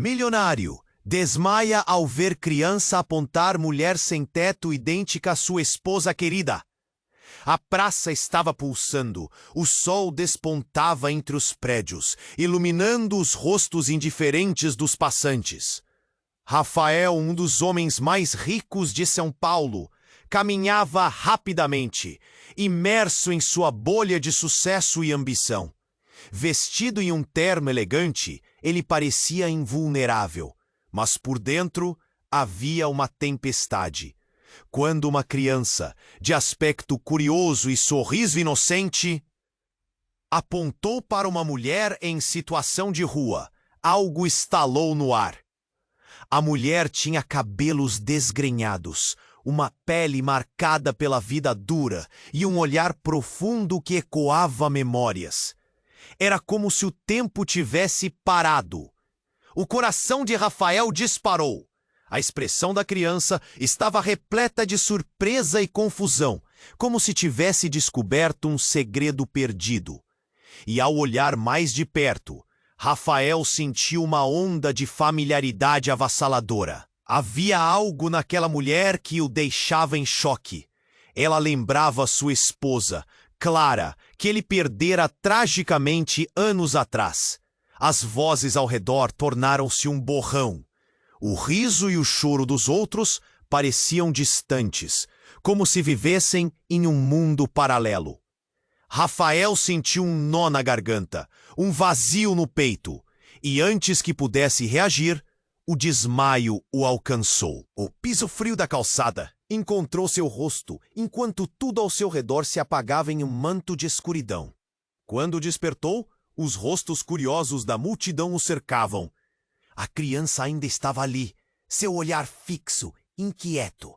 Milionário desmaia ao ver criança apontar mulher sem teto idêntica à sua esposa querida. A praça estava pulsando, o sol despontava entre os prédios, iluminando os rostos indiferentes dos passantes. Rafael, um dos homens mais ricos de São Paulo, caminhava rapidamente, imerso em sua bolha de sucesso e ambição. Vestido em um terno elegante, ele parecia invulnerável, mas por dentro havia uma tempestade. Quando uma criança, de aspecto curioso e sorriso inocente, apontou para uma mulher em situação de rua, algo estalou no ar. A mulher tinha cabelos desgrenhados, uma pele marcada pela vida dura e um olhar profundo que ecoava memórias. Era como se o tempo tivesse parado. O coração de Rafael disparou. A expressão da criança estava repleta de surpresa e confusão, como se tivesse descoberto um segredo perdido. E ao olhar mais de perto, Rafael sentiu uma onda de familiaridade avassaladora. Havia algo naquela mulher que o deixava em choque. Ela lembrava sua esposa, Clara, que ele perdera tragicamente anos atrás. As vozes ao redor tornaram-se um borrão. O riso e o choro dos outros pareciam distantes, como se vivessem em um mundo paralelo. Rafael sentiu um nó na garganta, um vazio no peito, e antes que pudesse reagir, o desmaio o alcançou. O piso frio da calçada encontrou seu rosto, enquanto tudo ao seu redor se apagava em um manto de escuridão. Quando despertou, os rostos curiosos da multidão o cercavam. A criança ainda estava ali, seu olhar fixo, inquieto.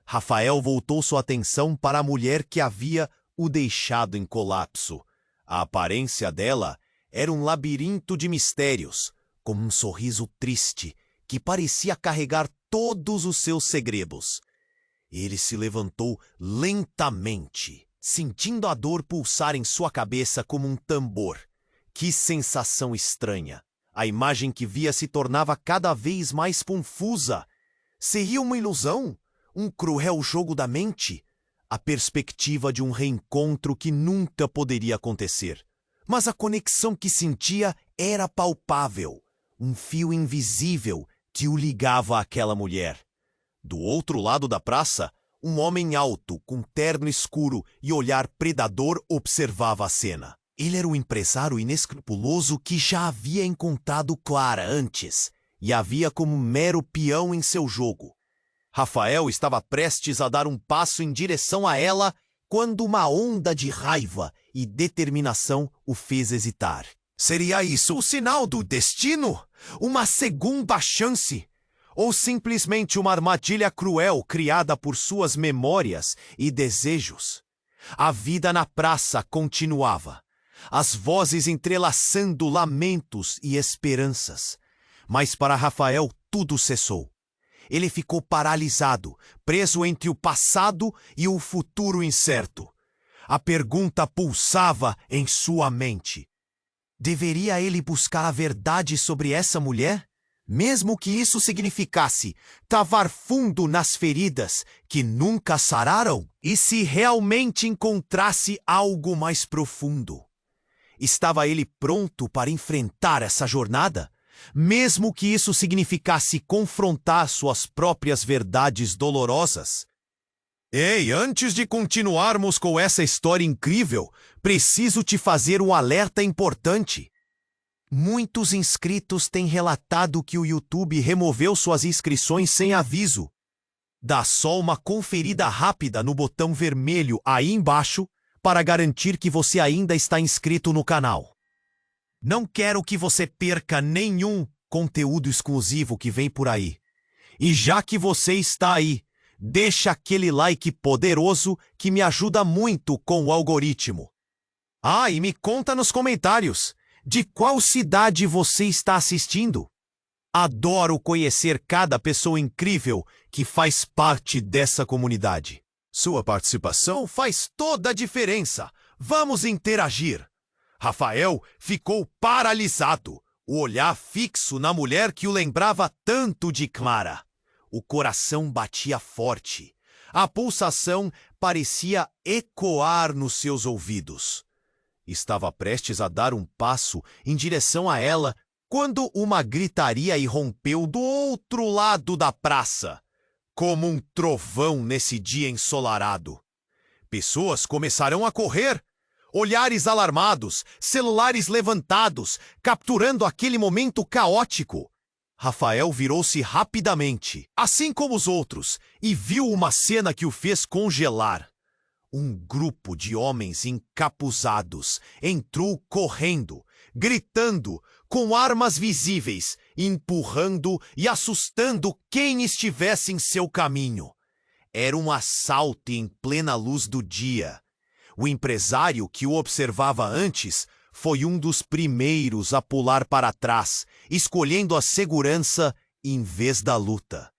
Rafael voltou sua atenção para a mulher que havia o deixado em colapso. A aparência dela era um labirinto de mistérios, como um sorriso triste que parecia carregar todos os seus segredos. Ele se levantou lentamente, sentindo a dor pulsar em sua cabeça como um tambor. Que sensação estranha! A imagem que via se tornava cada vez mais confusa. Seria uma ilusão? Um cruel jogo da mente? A perspectiva de um reencontro que nunca poderia acontecer. Mas a conexão que sentia era palpável. Um fio invisível que o ligava àquela mulher. Do outro lado da praça, um homem alto, com terno escuro e olhar predador observava a cena. Ele era o empresário inescrupuloso que já havia encontrado Clara antes e havia como mero peão em seu jogo. Rafael estava prestes a dar um passo em direção a ela quando uma onda de raiva e determinação o fez hesitar. Seria isso o sinal do destino? Uma segunda chance? Ou simplesmente uma armadilha cruel criada por suas memórias e desejos? A vida na praça continuava. As vozes entrelaçando lamentos e esperanças. Mas para Rafael tudo cessou. Ele ficou paralisado, preso entre o passado e o futuro incerto. A pergunta pulsava em sua mente. Deveria ele buscar a verdade sobre essa mulher? Mesmo que isso significasse cavar fundo nas feridas que nunca sararam? E se realmente encontrasse algo mais profundo? Estava ele pronto para enfrentar essa jornada? Mesmo que isso significasse confrontar suas próprias verdades dolorosas? Ei, antes de continuarmos com essa história incrível, preciso te fazer um alerta importante. Muitos inscritos têm relatado que o YouTube removeu suas inscrições sem aviso. Dá só uma conferida rápida no botão vermelho aí embaixo para garantir que você ainda está inscrito no canal. Não quero que você perca nenhum conteúdo exclusivo que vem por aí. E já que você está aí, deixa aquele like poderoso que me ajuda muito com o algoritmo. Ah, e me conta nos comentários, de qual cidade você está assistindo? Adoro conhecer cada pessoa incrível que faz parte dessa comunidade. Sua participação faz toda a diferença. Vamos interagir. Rafael ficou paralisado. o olhar fixo na mulher que o lembrava tanto de Clara. O coração batia forte. A pulsação parecia ecoar nos seus ouvidos. Estava prestes a dar um passo em direção a ela quando uma gritaria irrompeu do outro lado da praça, como um trovão nesse dia ensolarado. Pessoas começaram a correr, olhares alarmados, celulares levantados, capturando aquele momento caótico. Rafael virou-se rapidamente, assim como os outros, e viu uma cena que o fez congelar. Um grupo de homens encapuzados entrou correndo, gritando, com armas visíveis, empurrando e assustando quem estivesse em seu caminho. Era um assalto em plena luz do dia. O empresário que o observava antes foi um dos primeiros a pular para trás, escolhendo a segurança em vez da luta.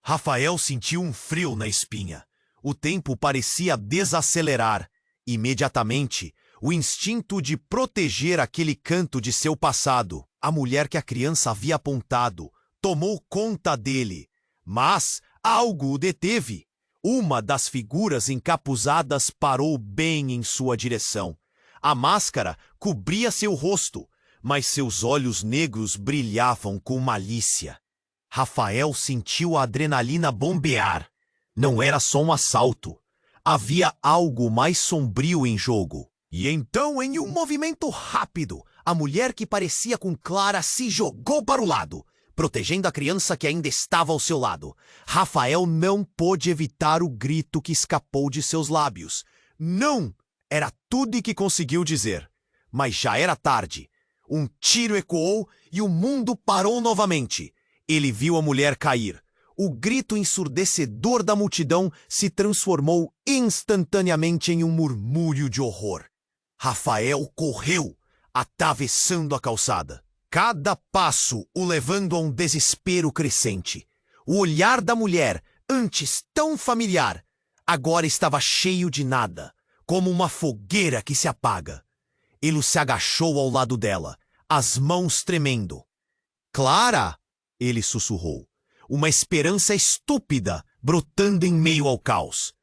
Rafael sentiu um frio na espinha. O tempo parecia desacelerar. Imediatamente, o instinto de proteger aquele canto de seu passado, a mulher que a criança havia apontado, tomou conta dele. Mas algo o deteve. Uma das figuras encapuzadas parou bem em sua direção. A máscara cobria seu rosto, mas seus olhos negros brilhavam com malícia. Rafael sentiu a adrenalina bombear. Não era só um assalto. Havia algo mais sombrio em jogo. E então, em um movimento rápido, a mulher que parecia com Clara se jogou para o lado, protegendo a criança que ainda estava ao seu lado. Rafael não pôde evitar o grito que escapou de seus lábios. Não! Era tudo o que conseguiu dizer. Mas já era tarde. Um tiro ecoou e o mundo parou novamente. Ele viu a mulher cair. O grito ensurdecedor da multidão se transformou instantaneamente em um murmúrio de horror. Rafael correu, atravessando a calçada. Cada passo o levando a um desespero crescente. O olhar da mulher, antes tão familiar, agora estava cheio de nada, como uma fogueira que se apaga. Ele se agachou ao lado dela, as mãos tremendo. "Clara!" ele sussurrou. Uma esperança estúpida brotando em meio ao caos.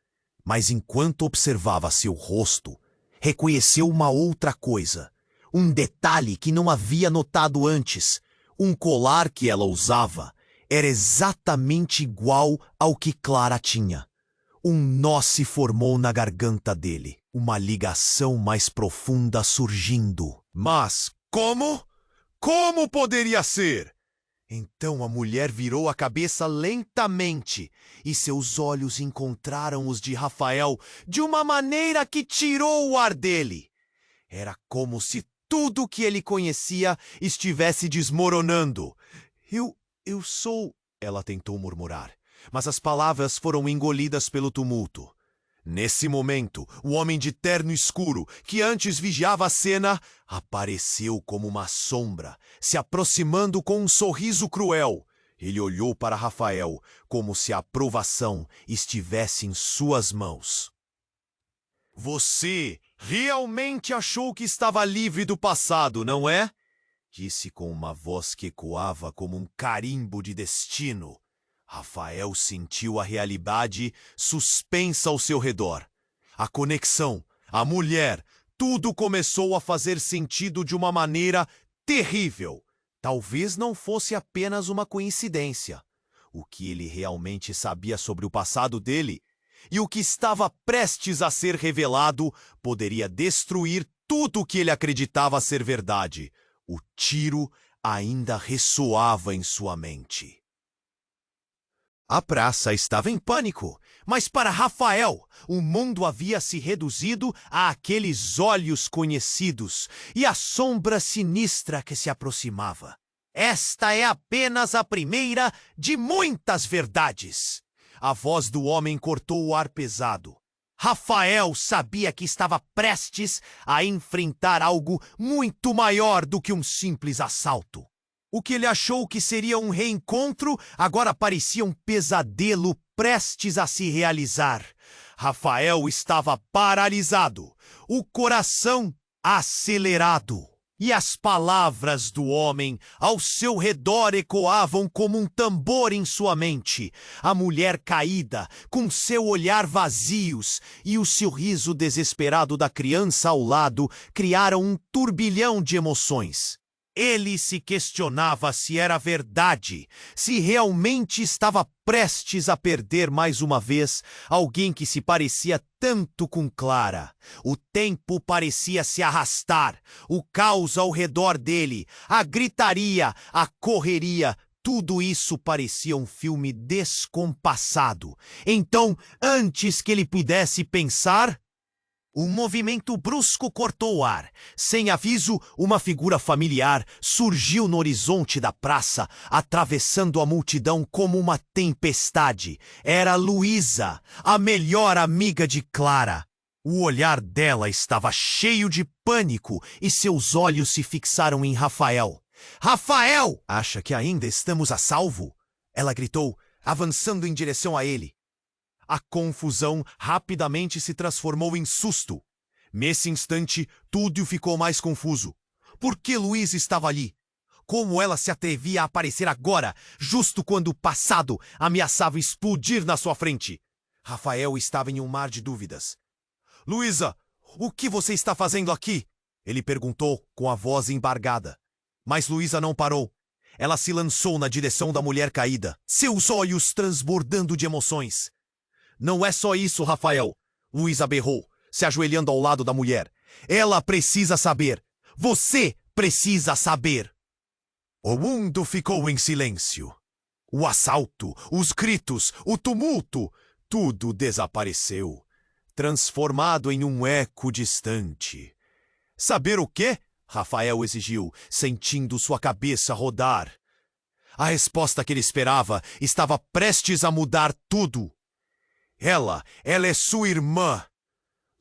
Mas enquanto observava seu rosto, reconheceu uma outra coisa. Um detalhe que não havia notado antes. Um colar que ela usava era exatamente igual ao que Clara tinha. Um nó se formou na garganta dele. Uma ligação mais profunda surgindo. Mas como? Como poderia ser? Então a mulher virou a cabeça lentamente e seus olhos encontraram os de Rafael de uma maneira que tirou o ar dele. Era como se tudo que ele conhecia estivesse desmoronando. Eu sou... Ela tentou murmurar, mas as palavras foram engolidas pelo tumulto. Nesse momento, o homem de terno escuro, que antes vigiava a cena, apareceu como uma sombra, se aproximando com um sorriso cruel. Ele olhou para Rafael, como se a aprovação estivesse em suas mãos. "Você realmente achou que estava livre do passado, não é?" disse com uma voz que ecoava como um carimbo de destino. Rafael sentiu a realidade suspensa ao seu redor. A conexão, a mulher, tudo começou a fazer sentido de uma maneira terrível. Talvez não fosse apenas uma coincidência. O que ele realmente sabia sobre o passado dele e o que estava prestes a ser revelado poderia destruir tudo o que ele acreditava ser verdade. O tiro ainda ressoava em sua mente. A praça estava em pânico, mas para Rafael, o mundo havia se reduzido a aqueles olhos conhecidos e a sombra sinistra que se aproximava. Esta é apenas a primeira de muitas verdades. A voz do homem cortou o ar pesado. Rafael sabia que estava prestes a enfrentar algo muito maior do que um simples assalto. O que ele achou que seria um reencontro agora parecia um pesadelo prestes a se realizar. Rafael estava paralisado, o coração acelerado. E as palavras do homem ao seu redor ecoavam como um tambor em sua mente. A mulher caída, com seu olhar vazios, e o sorriso desesperado da criança ao lado criaram um turbilhão de emoções. Ele se questionava se era verdade, se realmente estava prestes a perder mais uma vez alguém que se parecia tanto com Clara. O tempo parecia se arrastar, o caos ao redor dele, a gritaria, a correria, tudo isso parecia um filme descompassado. Então, antes que ele pudesse pensar, um movimento brusco cortou o ar. Sem aviso, uma figura familiar surgiu no horizonte da praça, atravessando a multidão como uma tempestade. Era Luísa, a melhor amiga de Clara. O olhar dela estava cheio de pânico e seus olhos se fixaram em Rafael. Rafael! Acha que ainda estamos a salvo? Ela gritou, avançando em direção a ele. A confusão rapidamente se transformou em susto. Nesse instante, tudo ficou mais confuso. Por que Luísa estava ali? Como ela se atrevia a aparecer agora, justo quando o passado ameaçava explodir na sua frente? Rafael estava em um mar de dúvidas. Luísa, o que você está fazendo aqui? Ele perguntou com a voz embargada. Mas Luísa não parou. Ela se lançou na direção da mulher caída, seus olhos transbordando de emoções. Não é só isso, Rafael, Luísa berrou, se ajoelhando ao lado da mulher. Ela precisa saber. Você precisa saber. O mundo ficou em silêncio. O assalto, os gritos, o tumulto, tudo desapareceu, transformado em um eco distante. Saber o quê? Rafael exigiu, sentindo sua cabeça rodar. A resposta que ele esperava estava prestes a mudar tudo. Ela é sua irmã!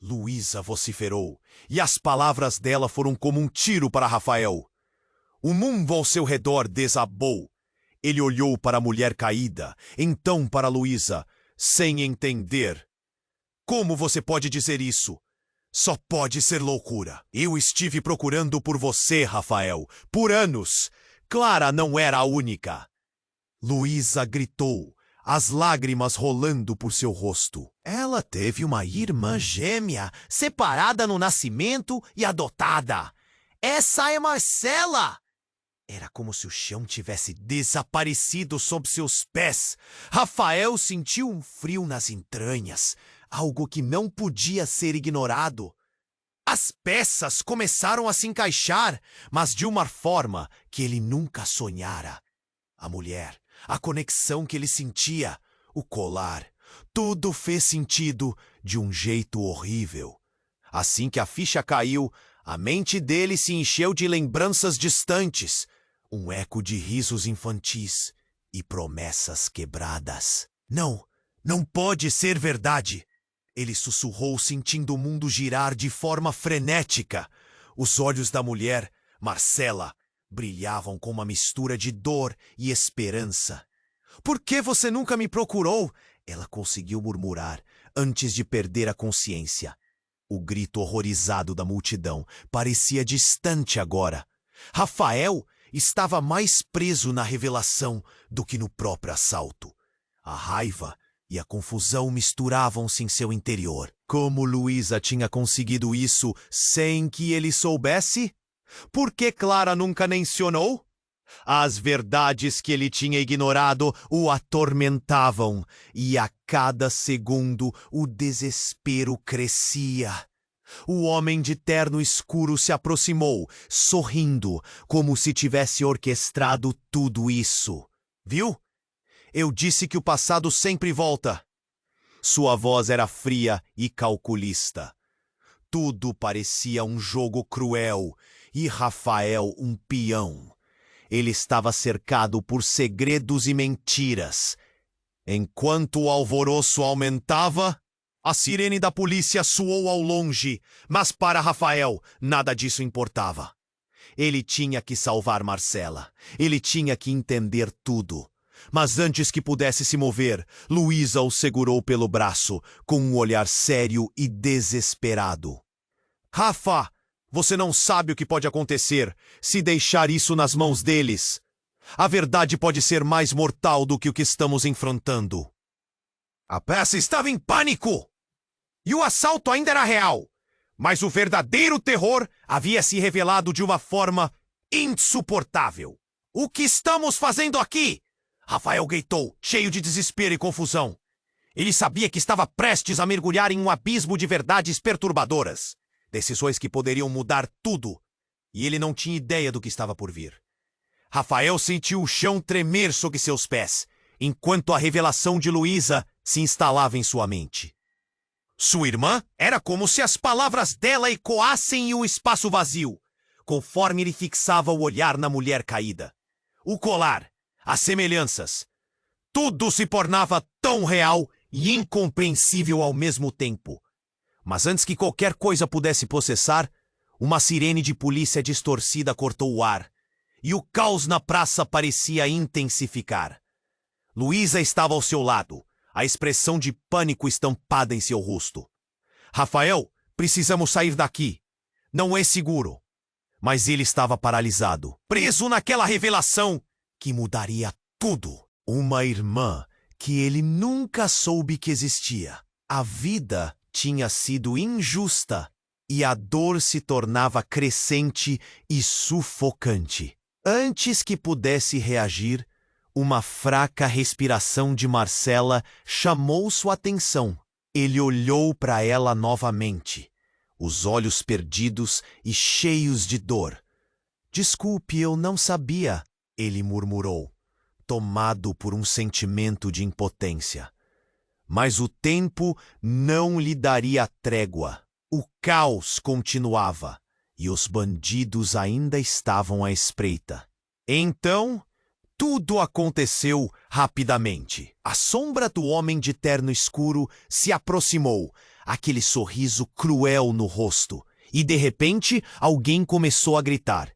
Luísa vociferou, e as palavras dela foram como um tiro para Rafael. O mundo ao seu redor desabou. Ele olhou para a mulher caída, então para Luísa, sem entender. Como você pode dizer isso? Só pode ser loucura. Eu estive procurando por você, Rafael, por anos. Clara não era a única. Luísa gritou, as lágrimas rolando por seu rosto. Ela teve uma irmã gêmea, separada no nascimento e adotada. Essa é Marcela! Era como se o chão tivesse desaparecido sob seus pés. Rafael sentiu um frio nas entranhas, algo que não podia ser ignorado. As peças começaram a se encaixar, mas de uma forma que ele nunca sonhara. A mulher, a conexão que ele sentia, o colar, tudo fez sentido de um jeito horrível. Assim que a ficha caiu, a mente dele se encheu de lembranças distantes, um eco de risos infantis e promessas quebradas. Não pode ser verdade! Ele sussurrou, sentindo o mundo girar de forma frenética. Os olhos da mulher, Marcela, brilhavam com uma mistura de dor e esperança. Por que você nunca me procurou? Ela conseguiu murmurar, antes de perder a consciência. O grito horrorizado da multidão parecia distante agora. Rafael estava mais preso na revelação do que no próprio assalto. A raiva e a confusão misturavam-se em seu interior. Como Luísa tinha conseguido isso sem que ele soubesse? Por que Clara nunca mencionou? As verdades que ele tinha ignorado o atormentavam, e a cada segundo o desespero crescia. O homem de terno escuro se aproximou, sorrindo, como se tivesse orquestrado tudo isso. Viu? Eu disse que o passado sempre volta. Sua voz era fria e calculista. Tudo parecia um jogo cruel e Rafael um peão. Ele estava cercado por segredos e mentiras. Enquanto o alvoroço aumentava, a sirene da polícia soou ao longe, mas para Rafael nada disso importava. Ele tinha que salvar Marcela. Ele tinha que entender tudo. Mas antes que pudesse se mover, Luísa o segurou pelo braço, com um olhar sério e desesperado. Rafa, Você não sabe o que pode acontecer se deixar isso nas mãos deles. A verdade pode ser mais mortal do que o que estamos enfrentando. A praça estava em pânico! E o assalto ainda era real. Mas o verdadeiro terror havia se revelado de uma forma insuportável. O que estamos fazendo aqui? Rafael gritou, cheio de desespero e confusão. Ele sabia que estava prestes a mergulhar em um abismo de verdades perturbadoras. Decisões que poderiam mudar tudo. E ele não tinha ideia do que estava por vir. Rafael sentiu o chão tremer sob seus pés, enquanto a revelação de Luísa se instalava em sua mente. Sua irmã era como se as palavras dela ecoassem em um espaço vazio, conforme ele fixava o olhar na mulher caída. O colar, as semelhanças, tudo se tornava tão real e incompreensível ao mesmo tempo. Mas antes que qualquer coisa pudesse processar, uma sirene de polícia distorcida cortou o ar, e o caos na praça parecia intensificar. Luísa estava ao seu lado, a expressão de pânico estampada em seu rosto. Rafael, precisamos sair daqui. Não é seguro. Mas ele estava paralisado, preso naquela revelação que mudaria tudo. Uma irmã que ele nunca soube que existia. A vida tinha sido injusta e a dor se tornava crescente e sufocante. Antes que pudesse reagir, uma fraca respiração de Marcela chamou sua atenção. Ele olhou para ela novamente, os olhos perdidos e cheios de dor. Desculpe, eu não sabia, ele murmurou, tomado por um sentimento de impotência. Mas o tempo não lhe daria trégua. O caos continuava e os bandidos ainda estavam à espreita. Então, tudo aconteceu rapidamente. A sombra do homem de terno escuro se aproximou, aquele sorriso cruel no rosto, e de repente alguém começou a gritar.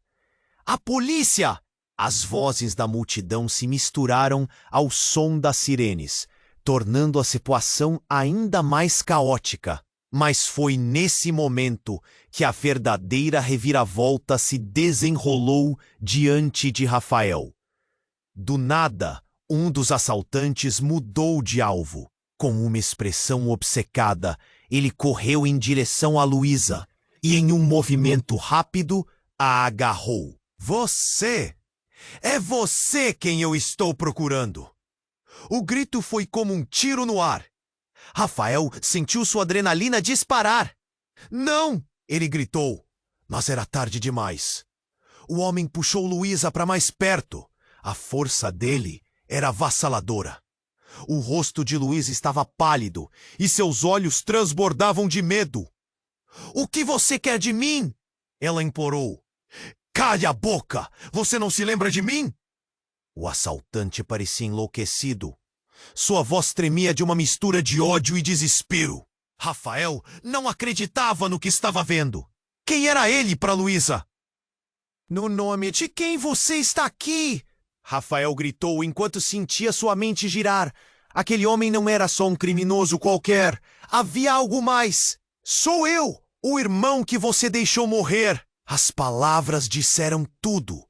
A polícia! As vozes da multidão se misturaram ao som das sirenes, tornando a situação ainda mais caótica. Mas foi nesse momento que a verdadeira reviravolta se desenrolou diante de Rafael. Do nada, um dos assaltantes mudou de alvo. Com uma expressão obcecada, ele correu em direção a Luísa e, em um movimento rápido, a agarrou. Você! É você quem eu estou procurando! O grito foi como um tiro no ar. Rafael sentiu sua adrenalina disparar. Não! Ele gritou. Mas era tarde demais. O homem puxou Luísa para mais perto. A força dele era avassaladora. O rosto de Luísa estava pálido e seus olhos transbordavam de medo. O que você quer de mim? Ela implorou. Calha a boca! Você não se lembra de mim? O assaltante parecia enlouquecido. Sua voz tremia de uma mistura de ódio e desespero. Rafael não acreditava no que estava vendo. Quem era ele para Luísa? No nome de quem você está aqui? Rafael gritou enquanto sentia sua mente girar. Aquele homem não era só um criminoso qualquer. Havia algo mais. Sou eu, o irmão que você deixou morrer. As palavras disseram tudo.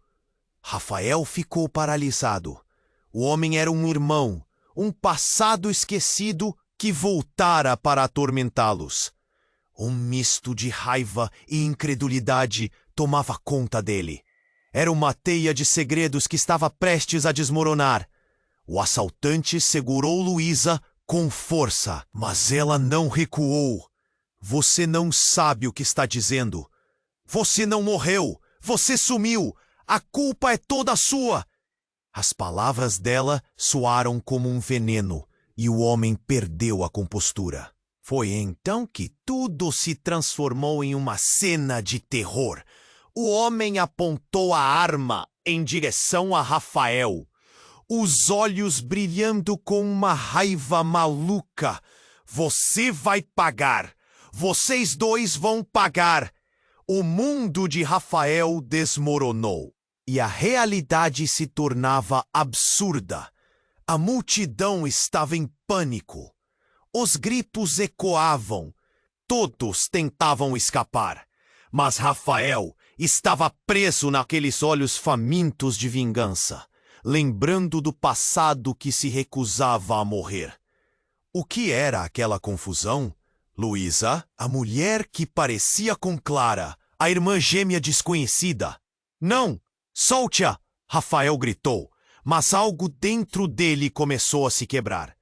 Rafael ficou paralisado. O homem era um irmão, um passado esquecido que voltara para atormentá-los. Um misto de raiva e incredulidade tomava conta dele. Era uma teia de segredos que estava prestes a desmoronar. O assaltante segurou Luísa com força, mas ela não recuou. Você não sabe o que está dizendo. Você não morreu. Você sumiu. A culpa é toda sua. As palavras dela soaram como um veneno e o homem perdeu a compostura. Foi então que tudo se transformou em uma cena de terror. O homem apontou a arma em direção a Rafael, os olhos brilhando com uma raiva maluca. Você vai pagar. Vocês dois vão pagar. O mundo de Rafael desmoronou e a realidade se tornava absurda. A multidão estava em pânico. Os gritos ecoavam. Todos tentavam escapar. Mas Rafael estava preso naqueles olhos famintos de vingança, lembrando do passado que se recusava a morrer. O que era aquela confusão? Luísa, a mulher que parecia com Clara, a irmã gêmea desconhecida. Não! Solte-a! Rafael gritou, mas algo dentro dele começou a se quebrar.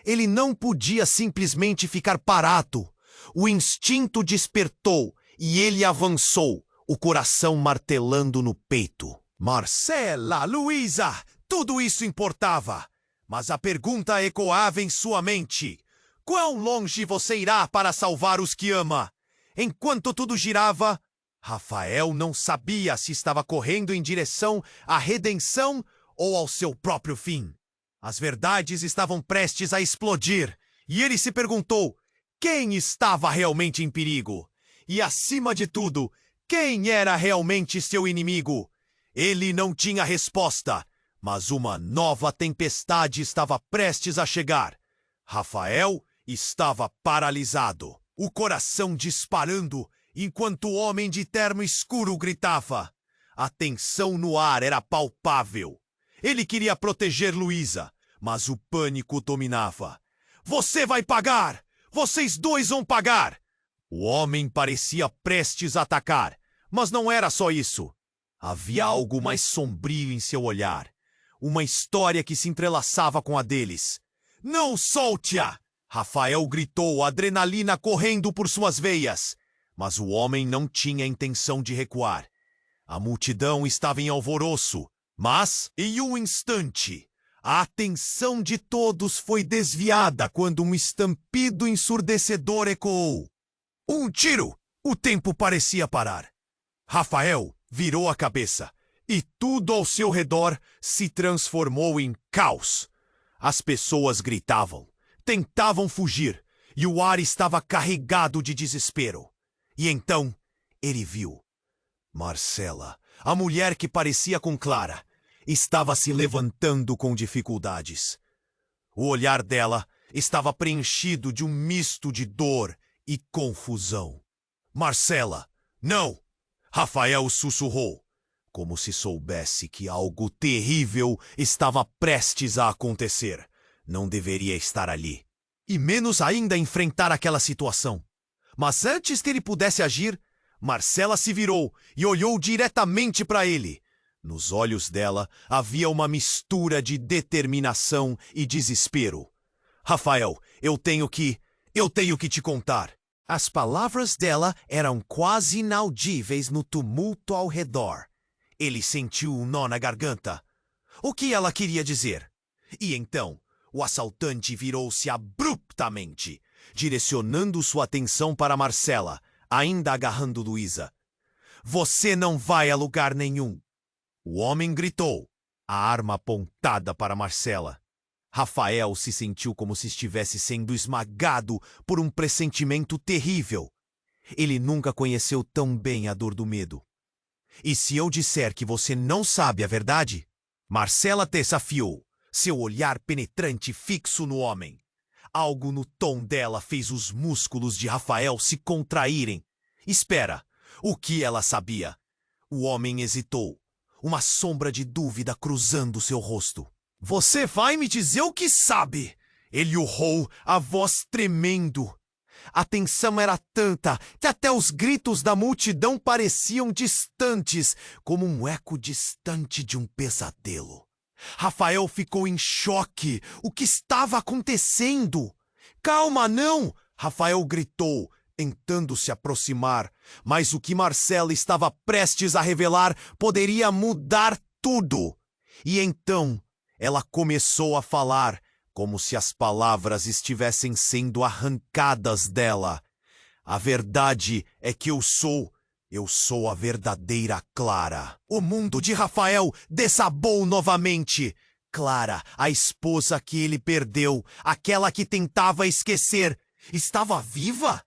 Ele não podia simplesmente ficar parado. O instinto despertou e ele avançou, o coração martelando no peito. Marcela, Luísa, tudo isso importava. Mas a pergunta ecoava em sua mente. Quão longe você irá para salvar os que ama? Enquanto tudo girava, Rafael não sabia se estava correndo em direção à redenção ou ao seu próprio fim. As verdades estavam prestes a explodir, e ele se perguntou quem estava realmente em perigo. E, acima de tudo, quem era realmente seu inimigo? Ele não tinha resposta, mas uma nova tempestade estava prestes a chegar. Rafael estava paralisado, o coração disparando, enquanto o homem de terno escuro gritava. A tensão no ar era palpável. Ele queria proteger Luísa, mas o pânico dominava. Você vai pagar! Vocês dois vão pagar! O homem parecia prestes a atacar, mas não era só isso. Havia algo mais sombrio em seu olhar. Uma história que se entrelaçava com a deles. Não solte-a! Rafael gritou, a adrenalina correndo por suas veias. Mas o homem não tinha intenção de recuar. A multidão estava em alvoroço, mas, em um instante, a atenção de todos foi desviada quando um estampido ensurdecedor ecoou. Um tiro! O tempo parecia parar. Rafael virou a cabeça e tudo ao seu redor se transformou em caos. As pessoas gritavam, tentavam fugir e o ar estava carregado de desespero. E então ele viu. Marcela, a mulher que parecia com Clara, estava se levantando com dificuldades. O olhar dela estava preenchido de um misto de dor e confusão. Marcela, não! Rafael sussurrou, como se soubesse que algo terrível estava prestes a acontecer. Não deveria estar ali. E menos ainda enfrentar aquela situação. Mas antes que ele pudesse agir, Marcela se virou e olhou diretamente para ele. Nos olhos dela havia uma mistura de determinação e desespero. Rafael, eu tenho que te contar. As palavras dela eram quase inaudíveis no tumulto ao redor. Ele sentiu um nó na garganta. O que ela queria dizer? E então, o assaltante virou-se abruptamente, direcionando sua atenção para Marcela, ainda agarrando Luísa. Você não vai a lugar nenhum. O homem gritou, a arma apontada para Marcela. Rafael se sentiu como se estivesse sendo esmagado por um pressentimento terrível. Ele nunca conheceu tão bem a dor do medo. E se eu disser que você não sabe a verdade? Marcela desafiou, seu olhar penetrante fixo no homem. Algo no tom dela fez os músculos de Rafael se contraírem. Espera, o que ela sabia? O homem hesitou, uma sombra de dúvida cruzando seu rosto. Você vai me dizer o que sabe? Ele urrou, a voz tremendo. A tensão era tanta que até os gritos da multidão pareciam distantes, como um eco distante de um pesadelo. Rafael ficou em choque. O que estava acontecendo? Calma, não! Rafael gritou, tentando se aproximar. Mas o que Marcela estava prestes a revelar poderia mudar tudo. E então ela começou a falar, como se as palavras estivessem sendo arrancadas dela. A verdade é que eu sou a verdadeira Clara. O mundo de Rafael desabou novamente. Clara, a esposa que ele perdeu, aquela que tentava esquecer, estava viva?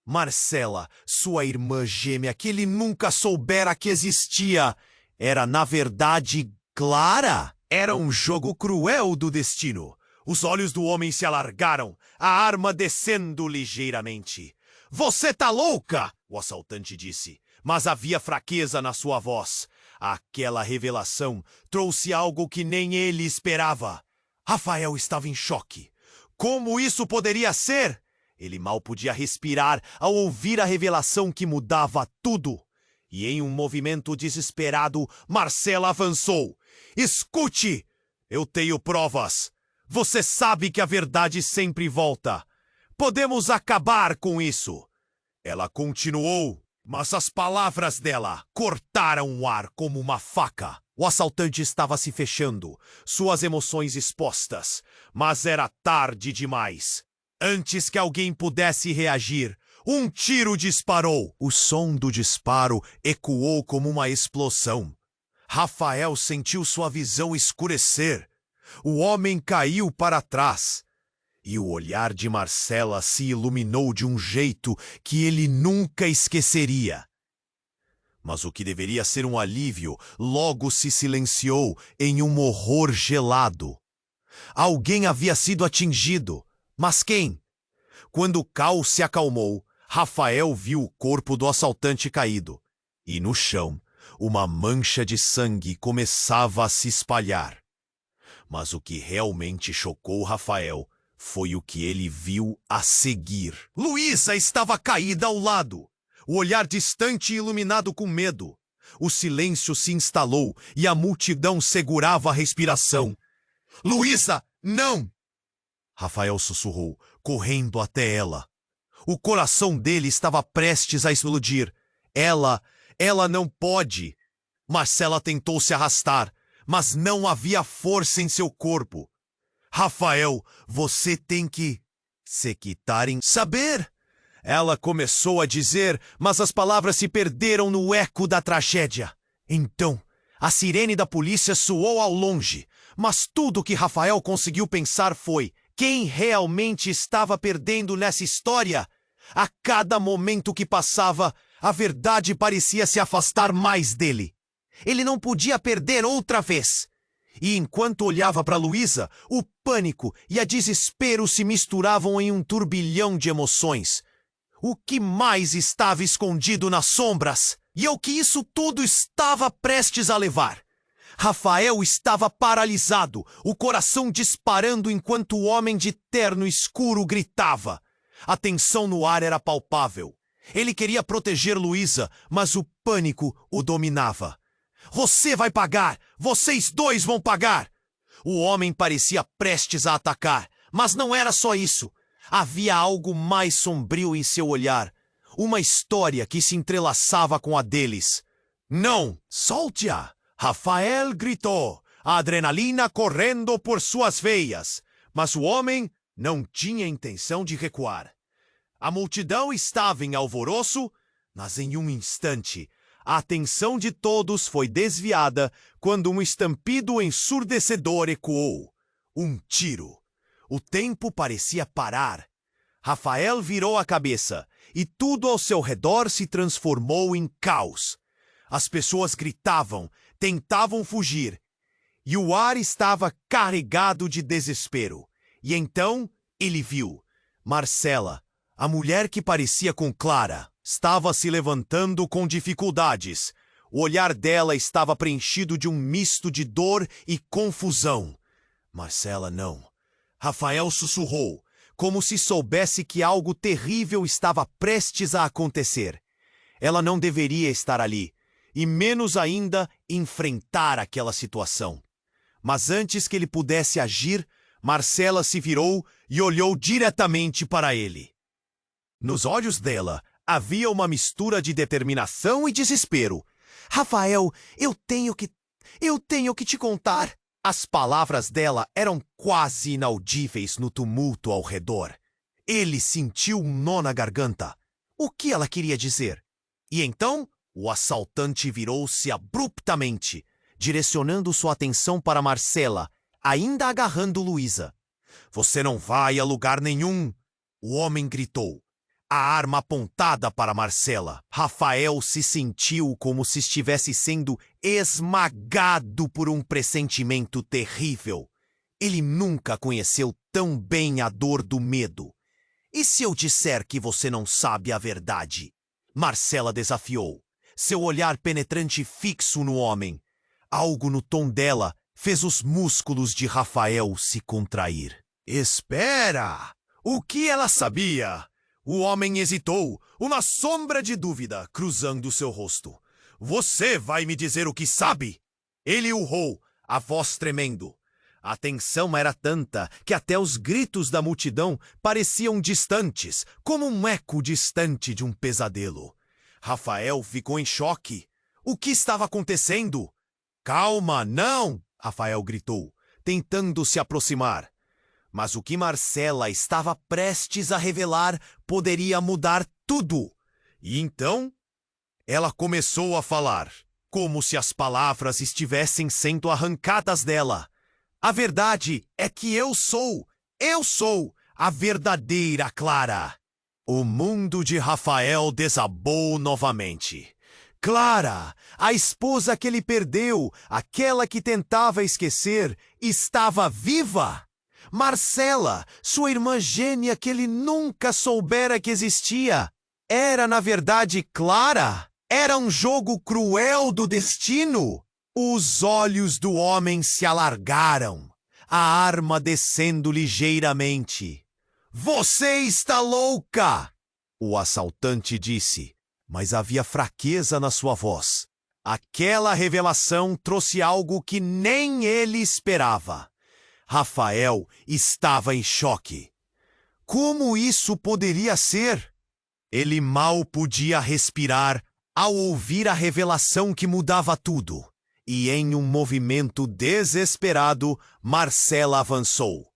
Marcela, sua irmã gêmea que ele nunca soubera que existia, era na verdade Clara? Era um jogo cruel do destino. Os olhos do homem se alargaram, a arma descendo ligeiramente. Você tá louca? O assaltante disse. mas havia fraqueza na sua voz. Aquela revelação trouxe algo que nem ele esperava. Rafael estava em choque. Como isso poderia ser? Ele mal podia respirar ao ouvir a revelação que mudava tudo. E em um movimento desesperado, Marcela avançou. Escute! Eu tenho provas. Você sabe que a verdade sempre volta. Podemos acabar com isso. Ela continuou, mas as palavras dela cortaram o ar como uma faca. O assaltante estava se fechando, suas emoções expostas, mas era tarde demais. Antes que alguém pudesse reagir, um tiro disparou. O som do disparo ecoou como uma explosão. Rafael sentiu sua visão escurecer. O homem caiu para trás. E o olhar de Marcela se iluminou de um jeito que ele nunca esqueceria. Mas o que deveria ser um alívio logo se silenciou em um horror gelado. Alguém havia sido atingido. Mas quem? Quando o caos se acalmou, Rafael viu o corpo do assaltante caído. E no chão, uma mancha de sangue começava a se espalhar. Mas o que realmente chocou Rafael foi o que ele viu a seguir. Luísa estava caída ao lado, o olhar distante e iluminado com medo. O silêncio se instalou e a multidão segurava a respiração. Luísa, não! Rafael sussurrou, correndo até ela. O coração dele estava prestes a explodir. Ela não pode. Marcela tentou se arrastar, mas não havia força em seu corpo. Rafael, você tem que se quitar em saber. Ela começou a dizer, mas as palavras se perderam no eco da tragédia. Então, a sirene da polícia soou ao longe, mas tudo que Rafael conseguiu pensar foi: quem realmente estava perdendo nessa história? A cada momento que passava, a verdade parecia se afastar mais dele. Ele não podia perder outra vez. E enquanto olhava para Luísa, o pânico e a desespero se misturavam em um turbilhão de emoções. O que mais estava escondido nas sombras? E ao que isso tudo estava prestes a levar? Rafael estava paralisado, o coração disparando enquanto o homem de terno escuro gritava. A tensão no ar era palpável. Ele queria proteger Luísa, mas o pânico o dominava. Você vai pagar! Vocês dois vão pagar! O homem parecia prestes a atacar, mas não era só isso. Havia algo mais sombrio em seu olhar. Uma história que se entrelaçava com a deles. Não! Solte-a! Rafael gritou, a adrenalina correndo por suas veias. Mas o homem não tinha intenção de recuar. A multidão estava em alvoroço, mas em um instante, a atenção de todos foi desviada quando um estampido ensurdecedor ecoou. Um tiro. O tempo parecia parar. Rafael virou a cabeça e tudo ao seu redor se transformou em caos. As pessoas gritavam, tentavam fugir, e o ar estava carregado de desespero. E então ele viu Marcela, a mulher que parecia com Clara, estava se levantando com dificuldades. O olhar dela estava preenchido de um misto de dor e confusão. Marcela não. Rafael sussurrou, como se soubesse que algo terrível estava prestes a acontecer. Ela não deveria estar ali, e menos ainda enfrentar aquela situação. Mas antes que ele pudesse agir, Marcela se virou e olhou diretamente para ele. Nos olhos dela havia uma mistura de determinação e desespero. Rafael, eu tenho que te contar. As palavras dela eram quase inaudíveis no tumulto ao redor. Ele sentiu um nó na garganta. O que ela queria dizer? E então, o assaltante virou-se abruptamente, direcionando sua atenção para Marcela, ainda agarrando Luísa. Você não vai a lugar nenhum, o homem gritou. A arma apontada para Marcela. Rafael se sentiu como se estivesse sendo esmagado por um pressentimento terrível. Ele nunca conheceu tão bem a dor do medo. E se eu disser que você não sabe a verdade? Marcela desafiou. seu olhar penetrante fixo no homem. Algo no tom dela fez os músculos de Rafael se contrair. Espera! O que ela sabia? O homem hesitou, uma sombra de dúvida cruzando seu rosto. Você vai me dizer o que sabe? Ele urrou, a voz tremendo. A tensão era tanta que até os gritos da multidão pareciam distantes, como um eco distante de um pesadelo. Rafael ficou em choque. O que estava acontecendo? Calma, não! Rafael gritou, tentando se aproximar. Mas o que Marcela estava prestes a revelar poderia mudar tudo. E então, ela começou a falar, como se as palavras estivessem sendo arrancadas dela. A verdade é que eu sou a verdadeira Clara. O mundo de Rafael desabou novamente. Clara, a esposa que ele perdeu, aquela que tentava esquecer, estava viva. Marcela, sua irmã gêmea que ele nunca soubera que existia, era na verdade Clara. Era um jogo cruel do destino. Os olhos do homem se alargaram, a arma descendo ligeiramente. Você está louca! O assaltante disse, mas havia fraqueza na sua voz. Aquela revelação trouxe algo que nem ele esperava. Rafael estava em choque. Como isso poderia ser? Ele mal podia respirar ao ouvir a revelação que mudava tudo. E em um movimento desesperado, Marcela avançou.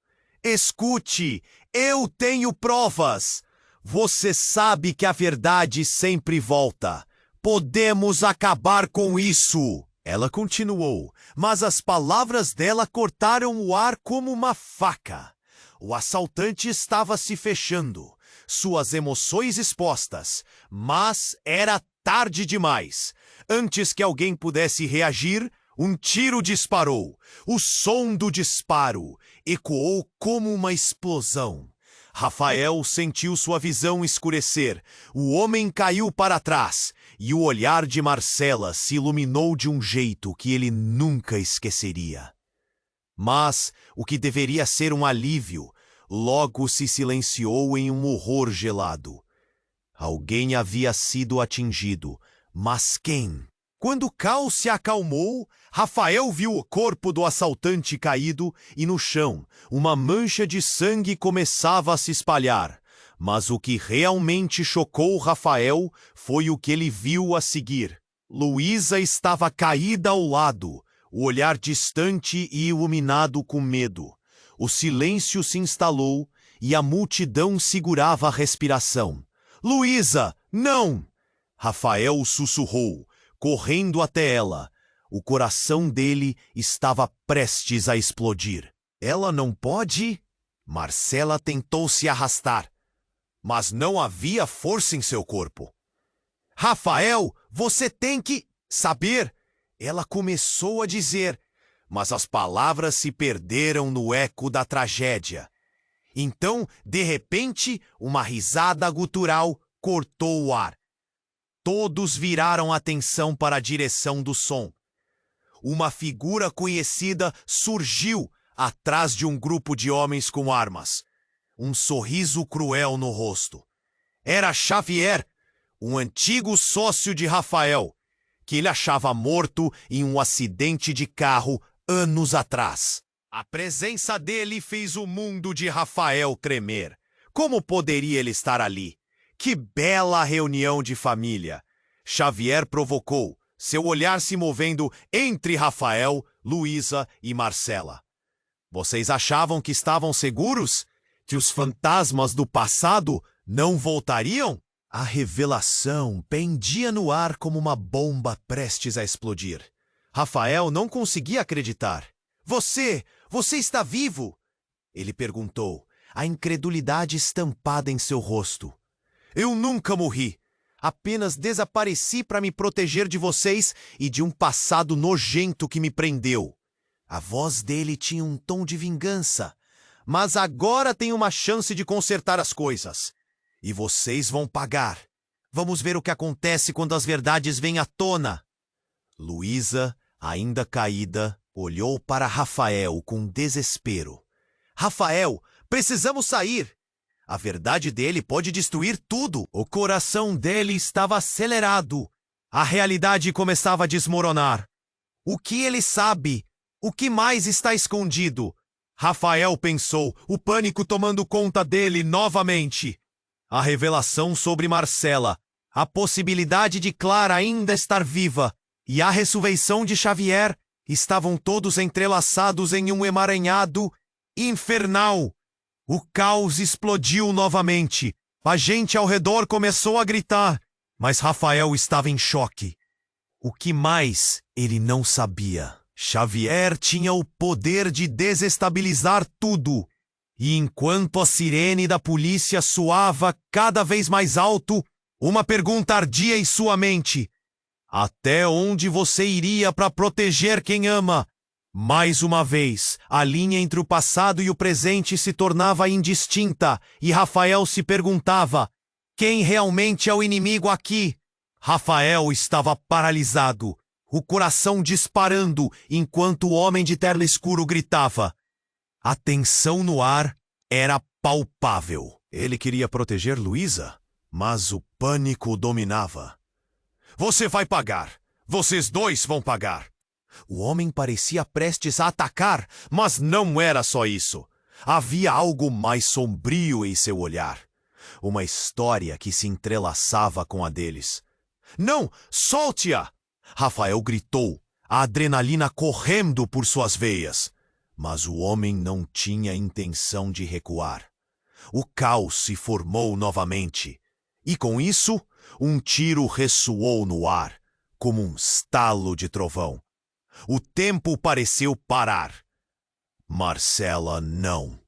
Escute, eu tenho provas. Você sabe que a verdade sempre volta. Podemos acabar com isso. Ela continuou, mas as palavras dela cortaram o ar como uma faca. O assaltante estava se fechando, suas emoções expostas, mas era tarde demais. Antes que alguém pudesse reagir, um tiro disparou. O som do disparo ecoou como uma explosão. Rafael sentiu sua visão escurecer. O homem caiu para trás e o olhar de Marcela se iluminou de um jeito que ele nunca esqueceria. Mas o que deveria ser um alívio, logo se silenciou em um horror gelado. Alguém havia sido atingido, mas quem? Quando o caos se acalmou, Rafael viu o corpo do assaltante caído e no chão, uma mancha de sangue começava a se espalhar. Mas o que realmente chocou Rafael foi o que ele viu a seguir. Luísa estava caída ao lado, o olhar distante e iluminado com medo. O silêncio se instalou e a multidão segurava a respiração. Luísa, não! Rafael sussurrou, correndo até ela. O coração dele estava prestes a explodir. Ela não pode? Marcela tentou se arrastar, mas não havia força em seu corpo. Rafael, você tem que saber! Ela começou a dizer, mas as palavras se perderam no eco da tragédia. Então, de repente, uma risada gutural cortou o ar. Todos viraram atenção para a direção do som. Uma figura conhecida surgiu atrás de um grupo de homens com armas. Um sorriso cruel no rosto. Era Xavier, um antigo sócio de Rafael, que ele achava morto em um acidente de carro anos atrás. A presença dele fez o mundo de Rafael tremer. Como poderia ele estar ali? Que bela reunião de família! Xavier provocou, seu olhar se movendo entre Rafael, Luísa e Marcela. Vocês achavam que estavam seguros? Que os fantasmas do passado não voltariam? A revelação pendia no ar como uma bomba prestes a explodir. Rafael não conseguia acreditar. Você está vivo? Ele perguntou, a incredulidade estampada em seu rosto. Eu nunca morri. Apenas desapareci para me proteger de vocês e de um passado nojento que me prendeu. A voz dele tinha um tom de vingança. Mas agora tenho uma chance de consertar as coisas. E vocês vão pagar. Vamos ver o que acontece quando as verdades vêm à tona. Luísa, ainda caída, olhou para Rafael com desespero. Rafael, precisamos sair! A verdade dele pode destruir tudo. O coração dele estava acelerado. A realidade começava a desmoronar. O que ele sabe? O que mais está escondido? Rafael pensou, o pânico tomando conta dele novamente. A revelação sobre Marcela, a possibilidade de Clara ainda estar viva e a ressurreição de Xavier estavam todos entrelaçados em um emaranhado infernal. O caos explodiu novamente. A gente ao redor começou a gritar, mas Rafael estava em choque. O que mais ele não sabia? Xavier tinha o poder de desestabilizar tudo. E enquanto a sirene da polícia soava cada vez mais alto, uma pergunta ardia em sua mente. Até onde você iria para proteger quem ama? Mais uma vez, a linha entre o passado e o presente se tornava indistinta e Rafael se perguntava: quem realmente é o inimigo aqui? Rafael estava paralisado, o coração disparando enquanto o homem de terno escuro gritava. A tensão no ar era palpável. Ele queria proteger Luísa, mas o pânico o dominava. Você vai pagar. Vocês dois vão pagar. O homem parecia prestes a atacar, mas não era só isso. Havia algo mais sombrio em seu olhar. Uma história que se entrelaçava com a deles. Não, solte-a! Rafael gritou, a adrenalina correndo por suas veias. Mas o homem não tinha intenção de recuar. O caos se formou novamente. E com isso, um tiro ressoou no ar, como um estalo de trovão. O tempo pareceu parar. Marcela não.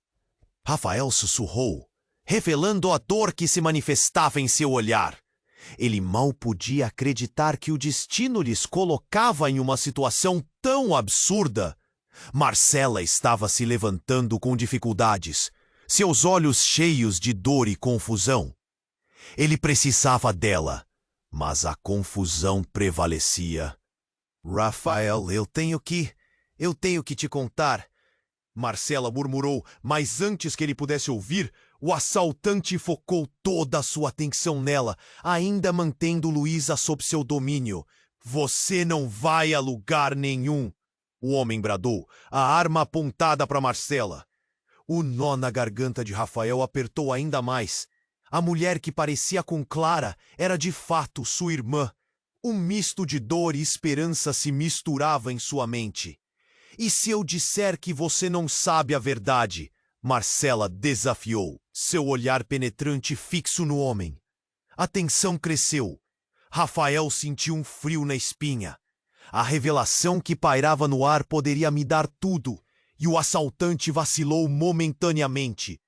Rafael sussurrou, revelando a dor que se manifestava em seu olhar. Ele mal podia acreditar que o destino lhes colocava em uma situação tão absurda. Marcela estava se levantando com dificuldades, seus olhos cheios de dor e confusão. Ele precisava dela, mas a confusão prevalecia. Rafael, eu tenho que te contar. Marcela murmurou, mas antes que ele pudesse ouvir, o assaltante focou toda a sua atenção nela, ainda mantendo Luísa sob seu domínio. Você não vai a lugar nenhum, o homem bradou, a arma apontada para Marcela. O nó na garganta de Rafael apertou ainda mais. A mulher que parecia com Clara era de fato sua irmã. Um misto de dor e esperança se misturava em sua mente. E se eu disser que você não sabe a verdade? Marcela desafiou, seu olhar penetrante fixo no homem. A tensão cresceu. Rafael sentiu um frio na espinha. A revelação que pairava no ar poderia me dar tudo, e o assaltante vacilou momentaneamente.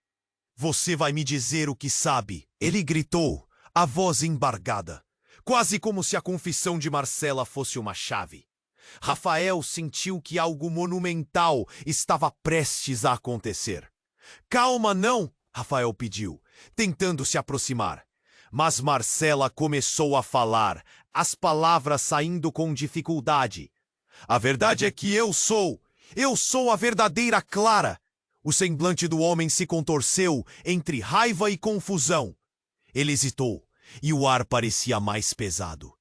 Você vai me dizer o que sabe, ele gritou, a voz embargada, quase como se a confissão de Marcela fosse uma chave. Rafael sentiu que algo monumental estava prestes a acontecer. Calma, não, Rafael pediu, tentando se aproximar. Mas Marcela começou a falar, as palavras saindo com dificuldade. A verdade é que eu sou a verdadeira Clara. O semblante do homem se contorceu entre raiva e confusão. Ele hesitou, e o ar parecia mais pesado.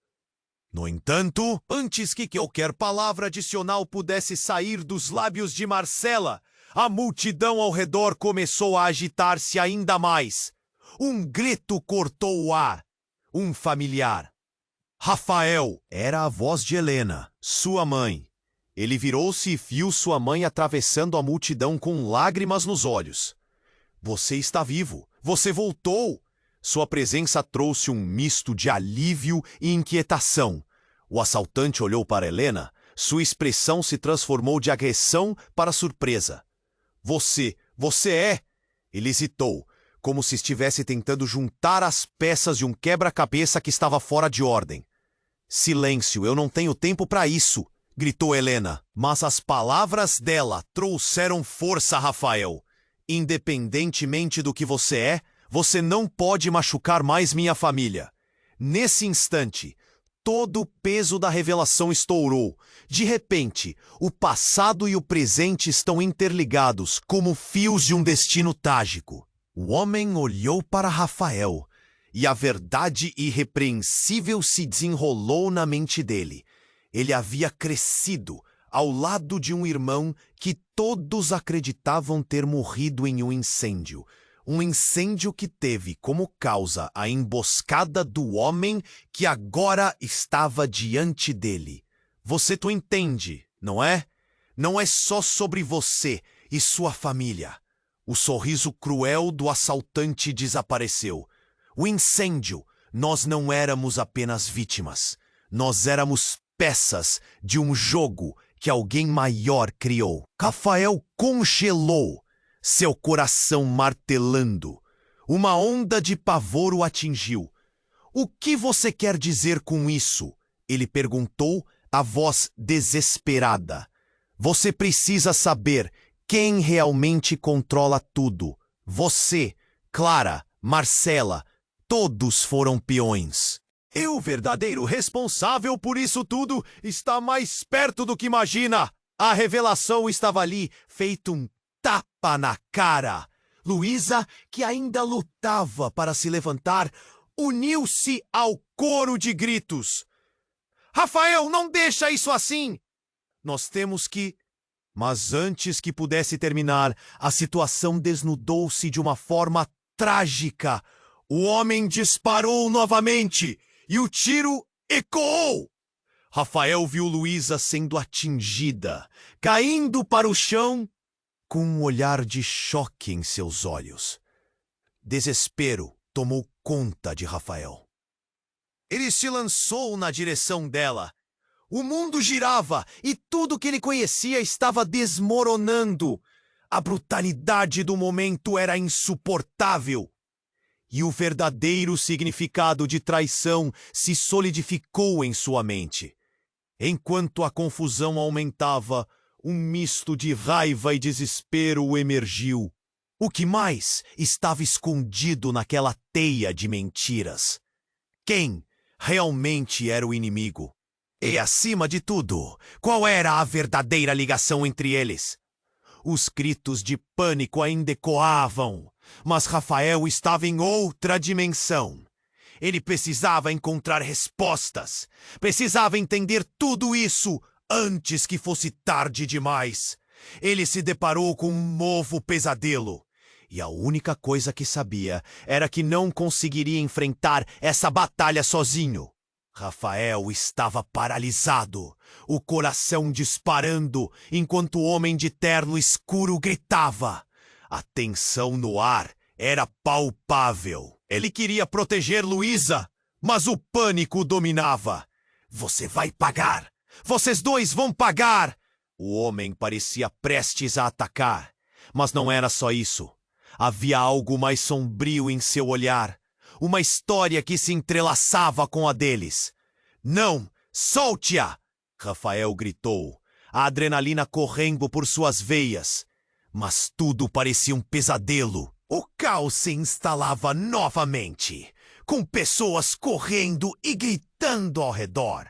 No entanto, antes que qualquer palavra adicional pudesse sair dos lábios de Marcela, a multidão ao redor começou a agitar-se ainda mais. Um grito cortou o ar. Um familiar. Rafael era a voz de Helena, sua mãe. Ele virou-se e viu sua mãe atravessando a multidão com lágrimas nos olhos. Você está vivo. Você voltou. Sua presença trouxe um misto de alívio e inquietação. O assaltante olhou para Helena. Sua expressão se transformou de agressão para surpresa. Você é... Ele hesitou, como se estivesse tentando juntar as peças de um quebra-cabeça que estava fora de ordem. Silêncio, eu não tenho tempo para isso, gritou Helena. Mas as palavras dela trouxeram força a Rafael. Independentemente do que você é, você não pode machucar mais minha família. Nesse instante, todo o peso da revelação estourou. De repente, o passado e o presente estão interligados como fios de um destino trágico. O homem olhou para Rafael e a verdade irrepreensível se desenrolou na mente dele. Ele havia crescido ao lado de um irmão que todos acreditavam ter morrido em um incêndio. Um incêndio que teve como causa a emboscada do homem que agora estava diante dele. Você tu entende, não é? Não é só sobre você e sua família. O sorriso cruel do assaltante desapareceu. O incêndio, nós não éramos apenas vítimas. Nós éramos peças de um jogo que alguém maior criou. Rafael congelou, seu coração martelando. Uma onda de pavor o atingiu. O que você quer dizer com isso? Ele perguntou, a voz desesperada. Você precisa saber quem realmente controla tudo. Você, Clara, Marcela, todos foram peões. E o verdadeiro responsável por isso tudo está mais perto do que imagina. A revelação estava ali, feito um tapa na cara. Luísa, que ainda lutava para se levantar, uniu-se ao coro de gritos. Rafael, não deixa isso assim! Nós temos que... Mas antes que pudesse terminar, a situação desnudou-se de uma forma trágica. O homem disparou novamente e o tiro ecoou. Rafael viu Luísa sendo atingida, caindo para o chão, com um olhar de choque em seus olhos. Desespero tomou conta de Rafael. Ele se lançou na direção dela. O mundo girava e tudo que ele conhecia estava desmoronando. A brutalidade do momento era insuportável. E o verdadeiro significado de traição se solidificou em sua mente. Enquanto a confusão aumentava, um misto de raiva e desespero emergiu. O que mais estava escondido naquela teia de mentiras? Quem realmente era o inimigo? E, acima de tudo, qual era a verdadeira ligação entre eles? Os gritos de pânico ainda ecoavam, mas Rafael estava em outra dimensão. Ele precisava encontrar respostas, precisava entender tudo isso antes que fosse tarde demais. Ele se deparou com um novo pesadelo. E a única coisa que sabia era que não conseguiria enfrentar essa batalha sozinho. Rafael estava paralisado, o coração disparando, enquanto o homem de terno escuro gritava. A tensão no ar era palpável. Ele queria proteger Luísa, mas o pânico o dominava. Você vai pagar! Vocês dois vão pagar! O homem parecia prestes a atacar, mas não era só isso. Havia algo mais sombrio em seu olhar. Uma história que se entrelaçava com a deles. Não! Solte-a! Rafael gritou, a adrenalina correndo por suas veias. Mas tudo parecia um pesadelo. O caos se instalava novamente, com pessoas correndo e gritando ao redor.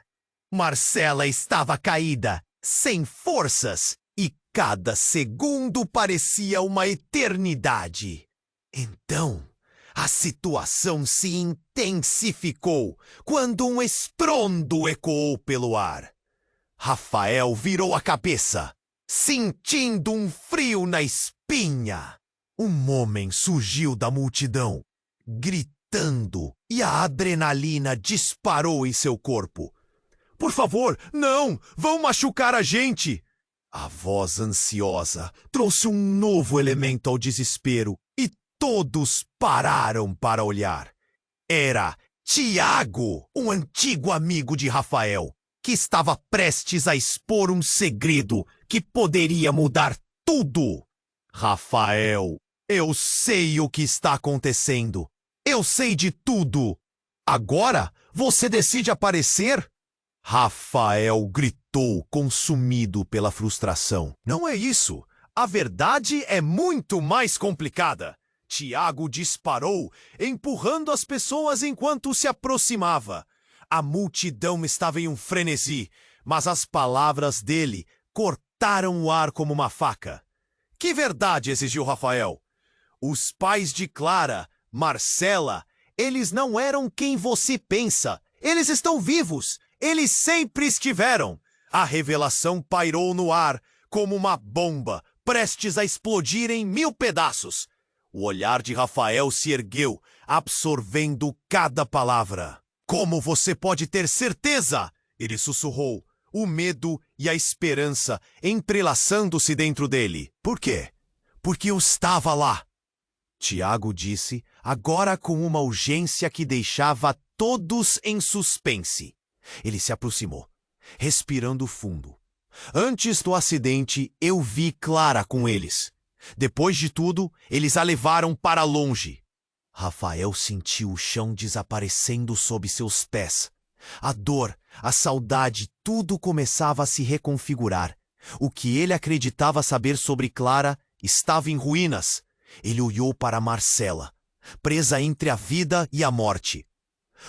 Marcela estava caída, sem forças, e cada segundo parecia uma eternidade. Então, a situação se intensificou quando um estrondo ecoou pelo ar. Rafael virou a cabeça, sentindo um frio na espinha. Um homem surgiu da multidão, gritando, e a adrenalina disparou em seu corpo. Por favor, não! Vão machucar a gente! A voz ansiosa trouxe um novo elemento ao desespero e todos pararam para olhar. Era Tiago, um antigo amigo de Rafael, que estava prestes a expor um segredo que poderia mudar tudo. Rafael, eu sei o que está acontecendo. Eu sei de tudo. Agora você decide aparecer? Rafael gritou, consumido pela frustração. Não é isso. A verdade é muito mais complicada. Tiago disparou, empurrando as pessoas enquanto se aproximava. A multidão estava em um frenesi, mas as palavras dele cortaram o ar como uma faca. Que verdade, exigiu Rafael. Os pais de Clara, Marcela, eles não eram quem você pensa. Eles estão vivos. Eles sempre estiveram. A revelação pairou no ar, como uma bomba, prestes a explodir em 1000 pedaços. O olhar de Rafael se ergueu, absorvendo cada palavra. Como você pode ter certeza? Ele sussurrou, o medo e a esperança entrelaçando-se dentro dele. Por quê? Porque eu estava lá. Tiago disse, agora com uma urgência que deixava todos em suspense. Ele se aproximou, respirando fundo. Antes do acidente, eu vi Clara com eles. Depois de tudo, eles a levaram para longe. Rafael sentiu o chão desaparecendo sob seus pés. A dor, a saudade, tudo começava a se reconfigurar. O que ele acreditava saber sobre Clara estava em ruínas. Ele olhou para Marcela, presa entre a vida e a morte.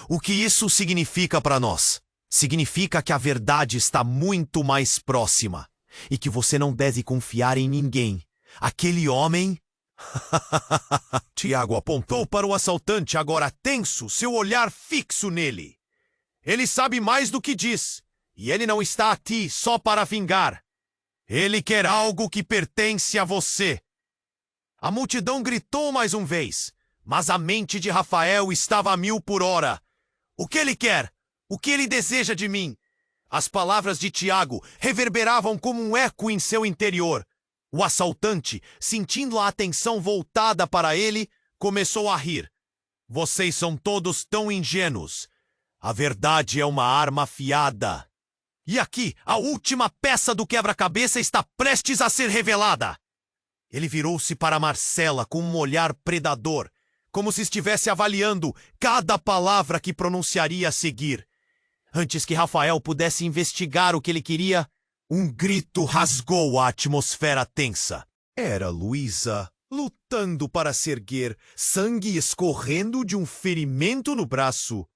O que isso significa para nós? Significa que a verdade está muito mais próxima e que você não deve confiar em ninguém. Aquele homem... Tiago apontou para o assaltante, agora tenso, seu olhar fixo nele. Ele sabe mais do que diz, e ele não está aqui só para vingar. Ele quer algo que pertence a você. A multidão gritou mais uma vez, mas a mente de Rafael estava a 1000 por hora. O que ele quer? O que ele deseja de mim? As palavras de Tiago reverberavam como um eco em seu interior. O assaltante, sentindo a atenção voltada para ele, começou a rir. Vocês são todos tão ingênuos. A verdade é uma arma afiada. E aqui, a última peça do quebra-cabeça está prestes a ser revelada. Ele virou-se para Marcela com um olhar predador, como se estivesse avaliando cada palavra que pronunciaria a seguir. Antes que Rafael pudesse investigar o que ele queria, um grito rasgou a atmosfera tensa. Era Luísa, lutando para se erguer, sangue escorrendo de um ferimento no braço.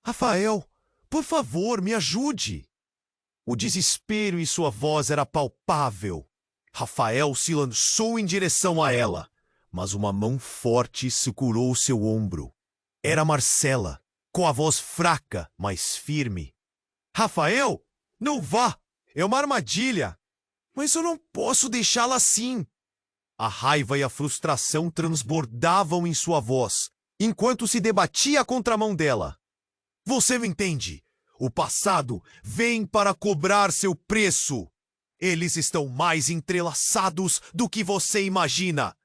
Rafael, por favor, me ajude. O desespero em sua voz era palpável. Rafael se lançou em direção a ela, mas uma mão forte segurou seu ombro. Era Marcela, com a voz fraca, mas firme. Rafael, não vá! É uma armadilha! Mas eu não posso deixá-la assim! A raiva e a frustração transbordavam em sua voz, enquanto se debatia contra a mão dela. Você me entende? O passado vem para cobrar seu preço. Eles estão mais entrelaçados do que você imagina.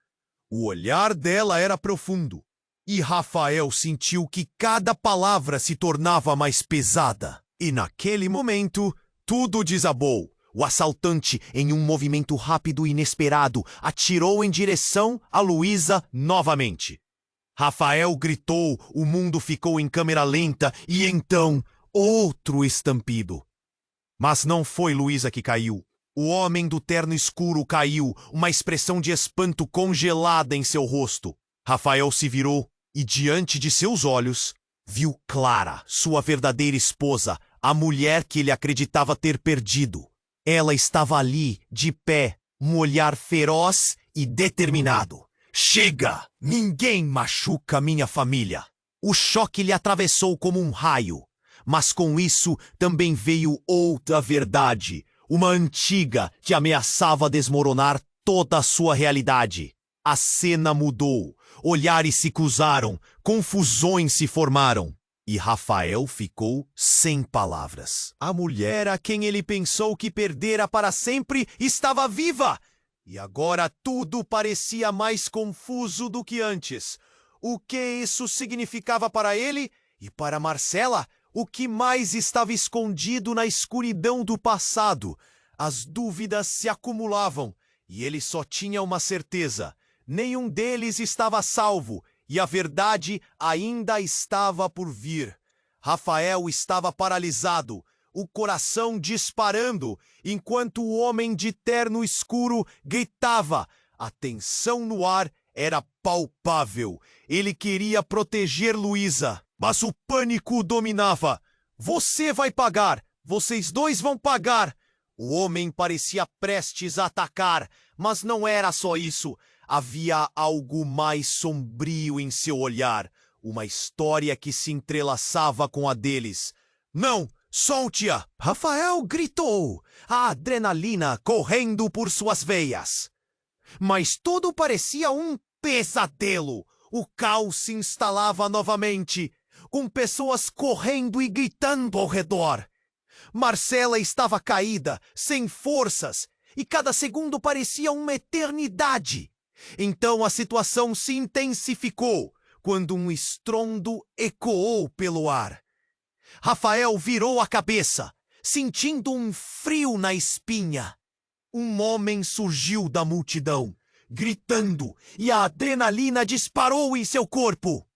O olhar dela era profundo, e Rafael sentiu que cada palavra se tornava mais pesada. E naquele momento, tudo desabou. O assaltante, em um movimento rápido e inesperado, atirou em direção a Luísa novamente. Rafael gritou, o mundo ficou em câmera lenta e então, outro estampido. Mas não foi Luísa que caiu. O homem do terno escuro caiu, uma expressão de espanto congelada em seu rosto. Rafael se virou e, diante de seus olhos, viu Clara, sua verdadeira esposa, a mulher que ele acreditava ter perdido. Ela estava ali, de pé, um olhar feroz e determinado. Chega! Ninguém machuca minha família. O choque lhe atravessou como um raio. Mas com isso também veio outra verdade, uma antiga que ameaçava desmoronar toda a sua realidade. A cena mudou, olhares se cruzaram, confusões se formaram. E Rafael ficou sem palavras. A mulher a quem ele pensou que perdera para sempre estava viva! E agora tudo parecia mais confuso do que antes. O que isso significava para ele e para Marcela? O que mais estava escondido na escuridão do passado? As dúvidas se acumulavam e ele só tinha uma certeza. Nenhum deles estava salvo e a verdade ainda estava por vir. Rafael estava paralisado, o coração disparando, enquanto o homem de terno escuro gritava. A tensão no ar era palpável. Ele queria proteger Luísa, mas o pânico o dominava. Você vai pagar! Vocês dois vão pagar! O homem parecia prestes a atacar, mas não era só isso. Havia algo mais sombrio em seu olhar. Uma história que se entrelaçava com a deles. Não! Solte-a! Rafael gritou, a adrenalina correndo por suas veias. Mas tudo parecia um pesadelo. O caos se instalava novamente, com pessoas correndo e gritando ao redor. Marcela estava caída, sem forças, e cada segundo parecia uma eternidade. Então a situação se intensificou, quando um estrondo ecoou pelo ar. Rafael virou a cabeça, sentindo um frio na espinha. Um homem surgiu da multidão, gritando, e a adrenalina disparou em seu corpo.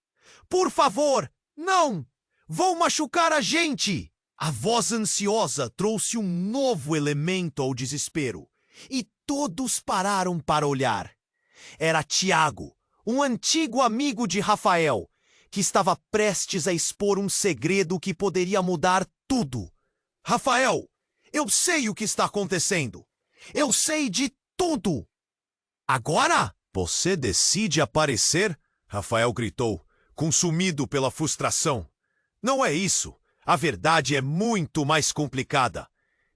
Por favor, não! Vão machucar a gente! A voz ansiosa trouxe um novo elemento ao desespero, e todos pararam para olhar. Era Tiago, um antigo amigo de Rafael, que estava prestes a expor um segredo que poderia mudar tudo. Rafael, eu sei o que está acontecendo. Eu sei de tudo. Agora? Você decide aparecer? Rafael gritou, consumido pela frustração. Não é isso. A verdade é muito mais complicada.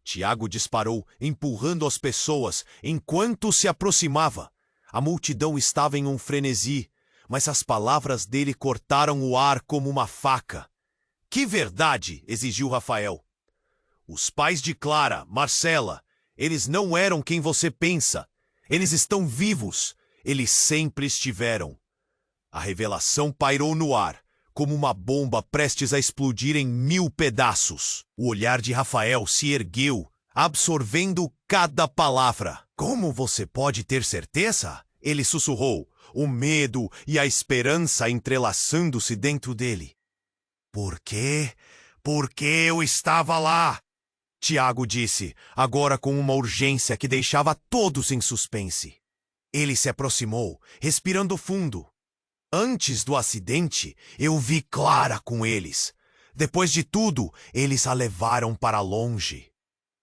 Tiago disparou, empurrando as pessoas, enquanto se aproximava. A multidão estava em um frenesi, mas as palavras dele cortaram o ar como uma faca. Que verdade? Exigiu Rafael. Os pais de Clara, Marcela, eles não eram quem você pensa. Eles estão vivos. Eles sempre estiveram. A revelação pairou no ar, como uma bomba prestes a explodir em 1000 pedaços. O olhar de Rafael se ergueu, absorvendo cada palavra. Como você pode ter certeza? Ele sussurrou, o medo e a esperança entrelaçando-se dentro dele. Por quê? Porque eu estava lá! Tiago disse, agora com uma urgência que deixava todos em suspense. Ele se aproximou, respirando fundo. Antes do acidente, eu vi Clara com eles. Depois de tudo, eles a levaram para longe.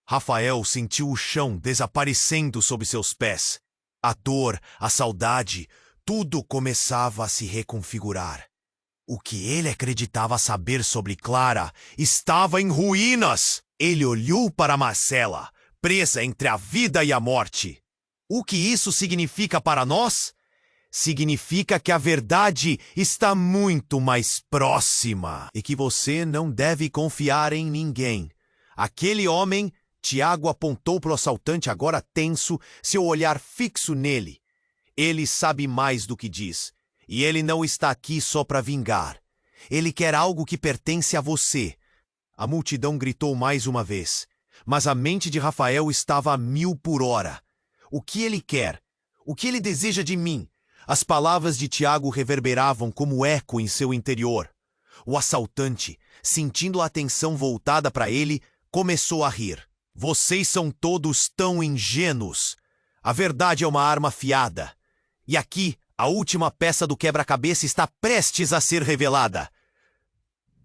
Rafael sentiu o chão desaparecendo sob seus pés. A dor, a saudade, tudo começava a se reconfigurar. O que ele acreditava saber sobre Clara estava em ruínas. Ele olhou para Marcela, presa entre a vida e a morte. O que isso significa para nós? Significa que a verdade está muito mais próxima e que você não deve confiar em ninguém. Aquele homem, Tiago apontou para o assaltante agora tenso, seu olhar fixo nele. Ele sabe mais do que diz, e ele não está aqui só para vingar. Ele quer algo que pertence a você. A multidão gritou mais uma vez, mas a mente de Rafael estava a 1000 por hora. O que ele quer? O que ele deseja de mim? As palavras de Tiago reverberavam como eco em seu interior. O assaltante, sentindo a atenção voltada para ele, começou a rir. Vocês são todos tão ingênuos. A verdade é uma arma afiada. E aqui, a última peça do quebra-cabeça está prestes a ser revelada.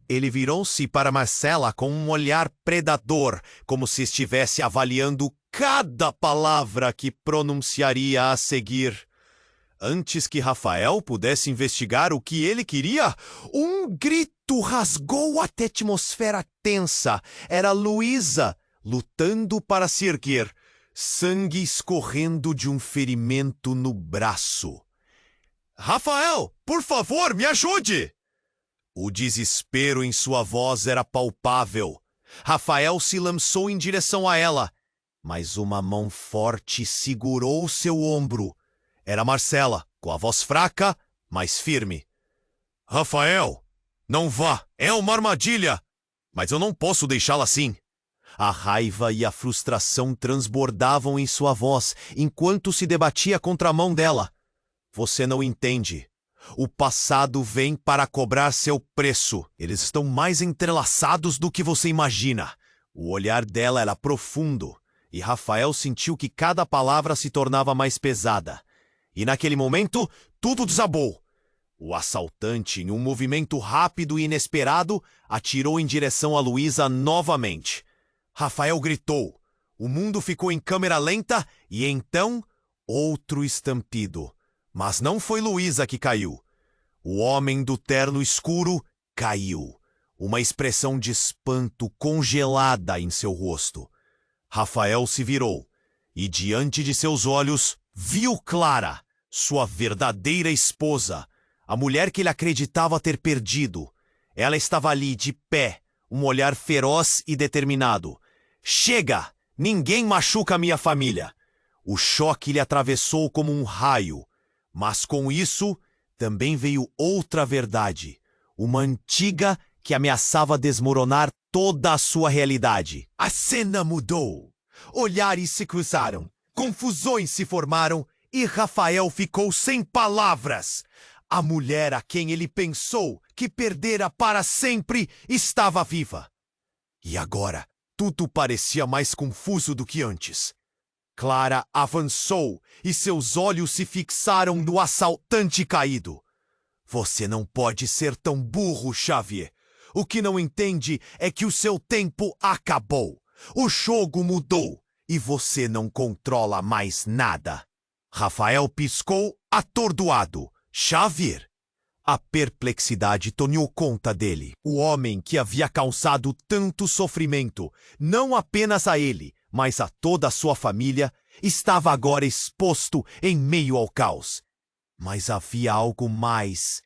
Ele virou-se para Marcela com um olhar predador, como se estivesse avaliando cada palavra que pronunciaria a seguir. Antes que Rafael pudesse investigar o que ele queria, um grito rasgou a atmosfera tensa. Era Luísa, lutando para se erguer, sangue escorrendo de um ferimento no braço. Rafael, por favor, me ajude! O desespero em sua voz era palpável. Rafael se lançou em direção a ela, mas uma mão forte segurou seu ombro. Era Marcela, com a voz fraca, mas firme. Rafael, não vá, é uma armadilha! Mas eu não posso deixá-la assim. A raiva e a frustração transbordavam em sua voz, enquanto se debatia contra a mão dela. Você não entende. O passado vem para cobrar seu preço. Eles estão mais entrelaçados do que você imagina. O olhar dela era profundo, e Rafael sentiu que cada palavra se tornava mais pesada. E naquele momento, tudo desabou. O assaltante, em um movimento rápido e inesperado, atirou em direção a Luísa novamente. Rafael gritou. O mundo ficou em câmera lenta e então outro estampido. Mas não foi Luísa que caiu. O homem do terno escuro caiu. Uma expressão de espanto congelada em seu rosto. Rafael se virou e, diante de seus olhos, viu Clara, sua verdadeira esposa, a mulher que ele acreditava ter perdido. Ela estava ali, de pé, um olhar feroz e determinado. Chega! Ninguém machuca minha família! O choque lhe atravessou como um raio. Mas com isso, também veio outra verdade. Uma antiga que ameaçava desmoronar toda a sua realidade. A cena mudou. Olhares se cruzaram, confusões se formaram e Rafael ficou sem palavras. A mulher a quem ele pensou que perdera para sempre estava viva. E agora, tudo parecia mais confuso do que antes. Clara avançou e seus olhos se fixaram no assaltante caído. Você não pode ser tão burro, Xavier. O que não entende é que o seu tempo acabou. O jogo mudou e você não controla mais nada. Rafael piscou, atordoado. Xavier! A perplexidade tomou conta dele. O homem que havia causado tanto sofrimento, não apenas a ele, mas a toda a sua família, estava agora exposto em meio ao caos. Mas havia algo mais.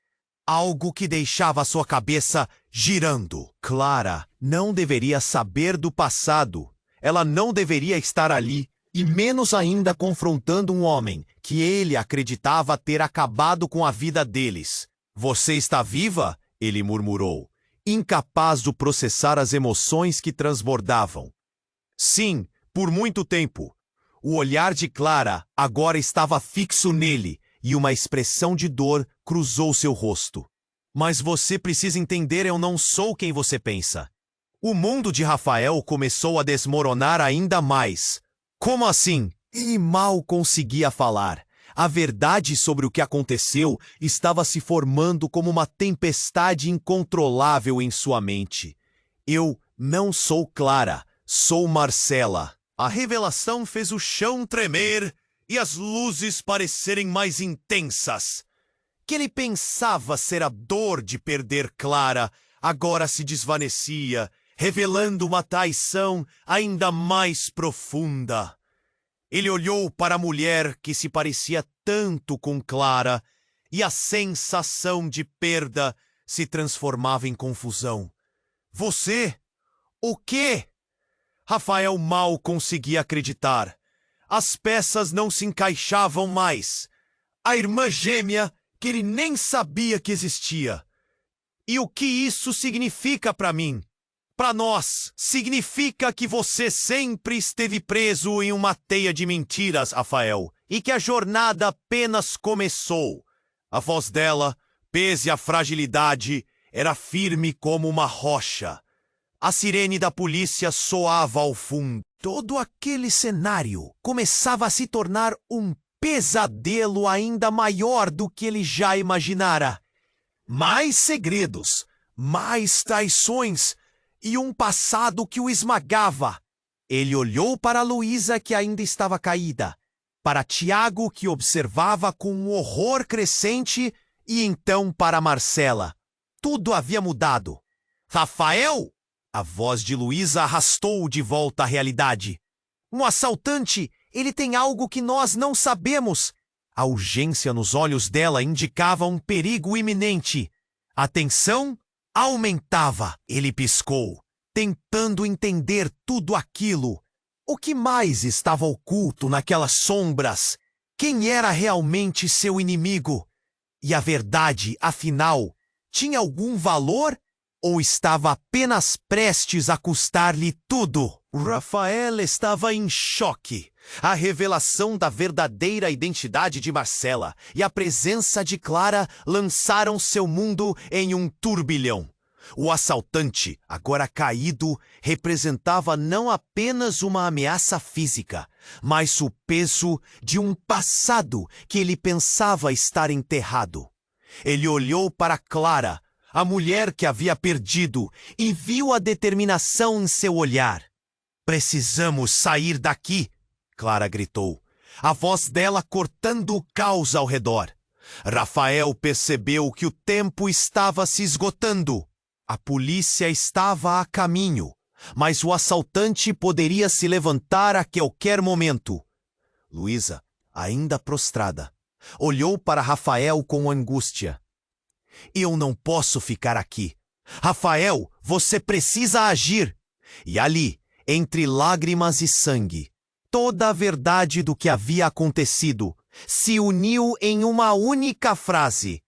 Algo que deixava sua cabeça girando. Clara não deveria saber do passado. Ela não deveria estar ali, e menos ainda confrontando um homem que ele acreditava ter acabado com a vida deles. Você está viva? Ele murmurou, incapaz de processar as emoções que transbordavam. Sim, por muito tempo. O olhar de Clara agora estava fixo nele e uma expressão de dor cruzou seu rosto. Mas você precisa entender, eu não sou quem você pensa. O mundo de Rafael começou a desmoronar ainda mais. Como assim? Ele mal conseguia falar. A verdade sobre o que aconteceu estava se formando como uma tempestade incontrolável em sua mente. Eu não sou Clara, sou Marcela. A revelação fez o chão tremer e as luzes parecerem mais intensas. Que ele pensava ser a dor de perder Clara, agora se desvanecia, revelando uma traição ainda mais profunda. Ele olhou para a mulher que se parecia tanto com Clara e a sensação de perda se transformava em confusão. Você? O quê? Rafael mal conseguia acreditar. As peças não se encaixavam mais. A irmã gêmea que ele nem sabia que existia. E o que isso significa para mim? Para nós, significa que você sempre esteve preso em uma teia de mentiras, Rafael, e que a jornada apenas começou. A voz dela, pese a fragilidade, era firme como uma rocha. A sirene da polícia soava ao fundo. Todo aquele cenário começava a se tornar um pesadelo ainda maior do que ele já imaginara. Mais segredos, mais traições e um passado que o esmagava. Ele olhou para Luísa, que ainda estava caída, para Tiago, que observava com um horror crescente, e então para Marcela. Tudo havia mudado. Rafael! A voz de Luísa arrastou-o de volta à realidade. Um assaltante! Ele tem algo que nós não sabemos. A urgência nos olhos dela indicava um perigo iminente. A tensão aumentava. Ele piscou, tentando entender tudo aquilo. O que mais estava oculto naquelas sombras? Quem era realmente seu inimigo? E a verdade, afinal, tinha algum valor? Ou estava apenas prestes a custar-lhe tudo? Rafael estava em choque. A revelação da verdadeira identidade de Marcela e a presença de Clara lançaram seu mundo em um turbilhão. O assaltante, agora caído, representava não apenas uma ameaça física, mas o peso de um passado que ele pensava estar enterrado. Ele olhou para Clara, a mulher que havia perdido, e viu a determinação em seu olhar. "Precisamos sair daqui!" Clara gritou, a voz dela cortando o caos ao redor. Rafael percebeu que o tempo estava se esgotando. A polícia estava a caminho, mas o assaltante poderia se levantar a qualquer momento. Luísa, ainda prostrada, olhou para Rafael com angústia. "Eu não posso ficar aqui. Rafael, você precisa agir." E ali, entre lágrimas e sangue, toda a verdade do que havia acontecido se uniu em uma única frase: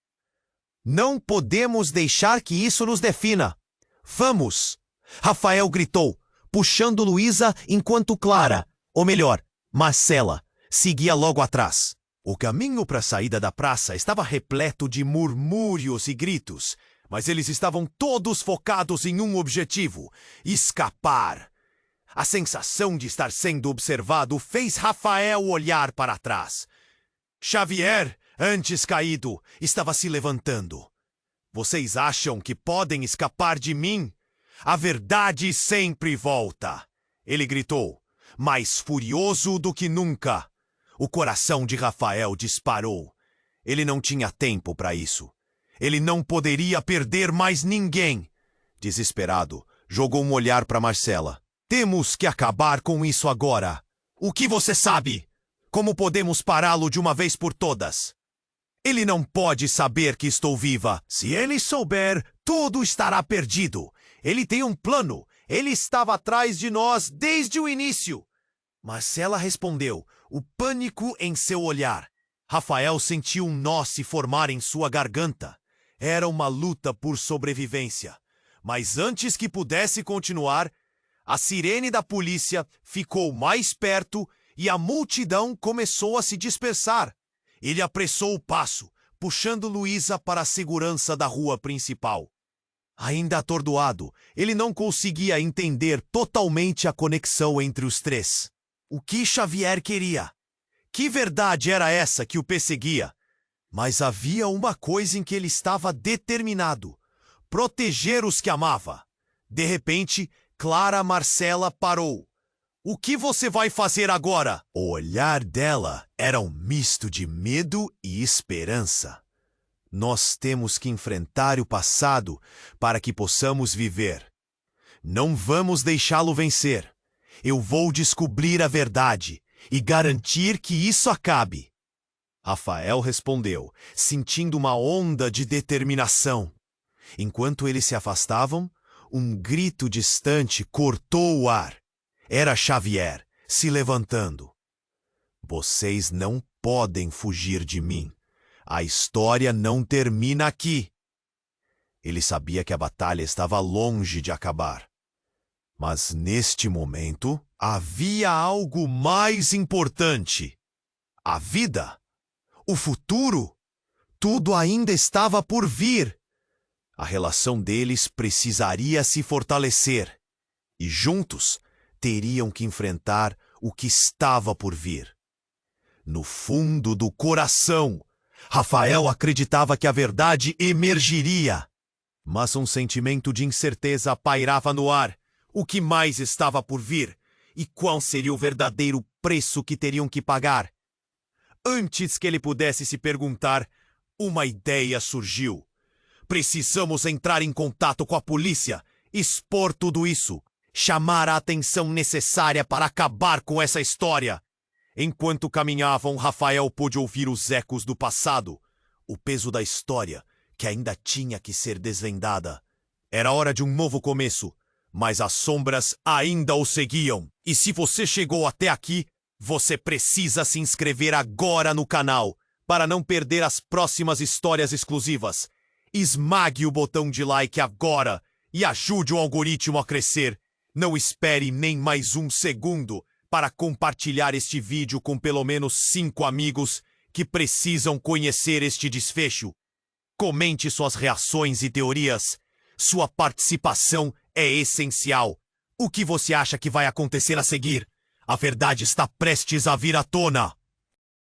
"Não podemos deixar que isso nos defina. Vamos!" Rafael gritou, puxando Luísa enquanto Clara, ou melhor, Marcela, seguia logo atrás. O caminho para a saída da praça estava repleto de murmúrios e gritos, mas eles estavam todos focados em um objetivo: escapar. A sensação de estar sendo observado fez Rafael olhar para trás. Xavier, antes caído, estava se levantando. "Vocês acham que podem escapar de mim? A verdade sempre volta!" Ele gritou, mais furioso do que nunca. O coração de Rafael disparou. Ele não tinha tempo para isso. Ele não poderia perder mais ninguém. Desesperado, jogou um olhar para Marcela. "Temos que acabar com isso agora. O que você sabe? Como podemos pará-lo de uma vez por todas?" "Ele não pode saber que estou viva. Se ele souber, tudo estará perdido. Ele tem um plano. Ele estava atrás de nós desde o início." Marcela respondeu, o pânico em seu olhar. Rafael sentiu um nó se formar em sua garganta. Era uma luta por sobrevivência. Mas antes que pudesse continuar, a sirene da polícia ficou mais perto e a multidão começou a se dispersar. Ele apressou o passo, puxando Luísa para a segurança da rua principal. Ainda atordoado, ele não conseguia entender totalmente a conexão entre os três. O que Xavier queria? Que verdade era essa que o perseguia? Mas havia uma coisa em que ele estava determinado: proteger os que amava. De repente, Clara Marcela parou. "O que você vai fazer agora?" O olhar dela era um misto de medo e esperança. "Nós temos que enfrentar o passado para que possamos viver. Não vamos deixá-lo vencer. Eu vou descobrir a verdade e garantir que isso acabe." Rafael respondeu, sentindo uma onda de determinação. Enquanto eles se afastavam, um grito distante cortou o ar. Era Xavier, se levantando. "Vocês não podem fugir de mim. A história não termina aqui." Ele sabia que a batalha estava longe de acabar. Mas neste momento, havia algo mais importante. A vida. O futuro. Tudo ainda estava por vir. A relação deles precisaria se fortalecer. E juntos, teriam que enfrentar o que estava por vir. No fundo do coração, Rafael acreditava que a verdade emergiria. Mas um sentimento de incerteza pairava no ar. O que mais estava por vir? E qual seria o verdadeiro preço que teriam que pagar? Antes que ele pudesse se perguntar, uma ideia surgiu. "Precisamos entrar em contato com a polícia, expor tudo isso, chamar a atenção necessária para acabar com essa história." Enquanto caminhavam, Rafael pôde ouvir os ecos do passado, o peso da história que ainda tinha que ser desvendada. Era hora de um novo começo, mas as sombras ainda o seguiam. E se você chegou até aqui, você precisa se inscrever agora no canal para não perder as próximas histórias exclusivas. Esmague o botão de like agora e ajude o algoritmo a crescer. Não espere nem mais um segundo para compartilhar este vídeo com pelo menos 5 amigos que precisam conhecer este desfecho. Comente suas reações e teorias. Sua participação é essencial. O que você acha que vai acontecer a seguir? A verdade está prestes a vir à tona.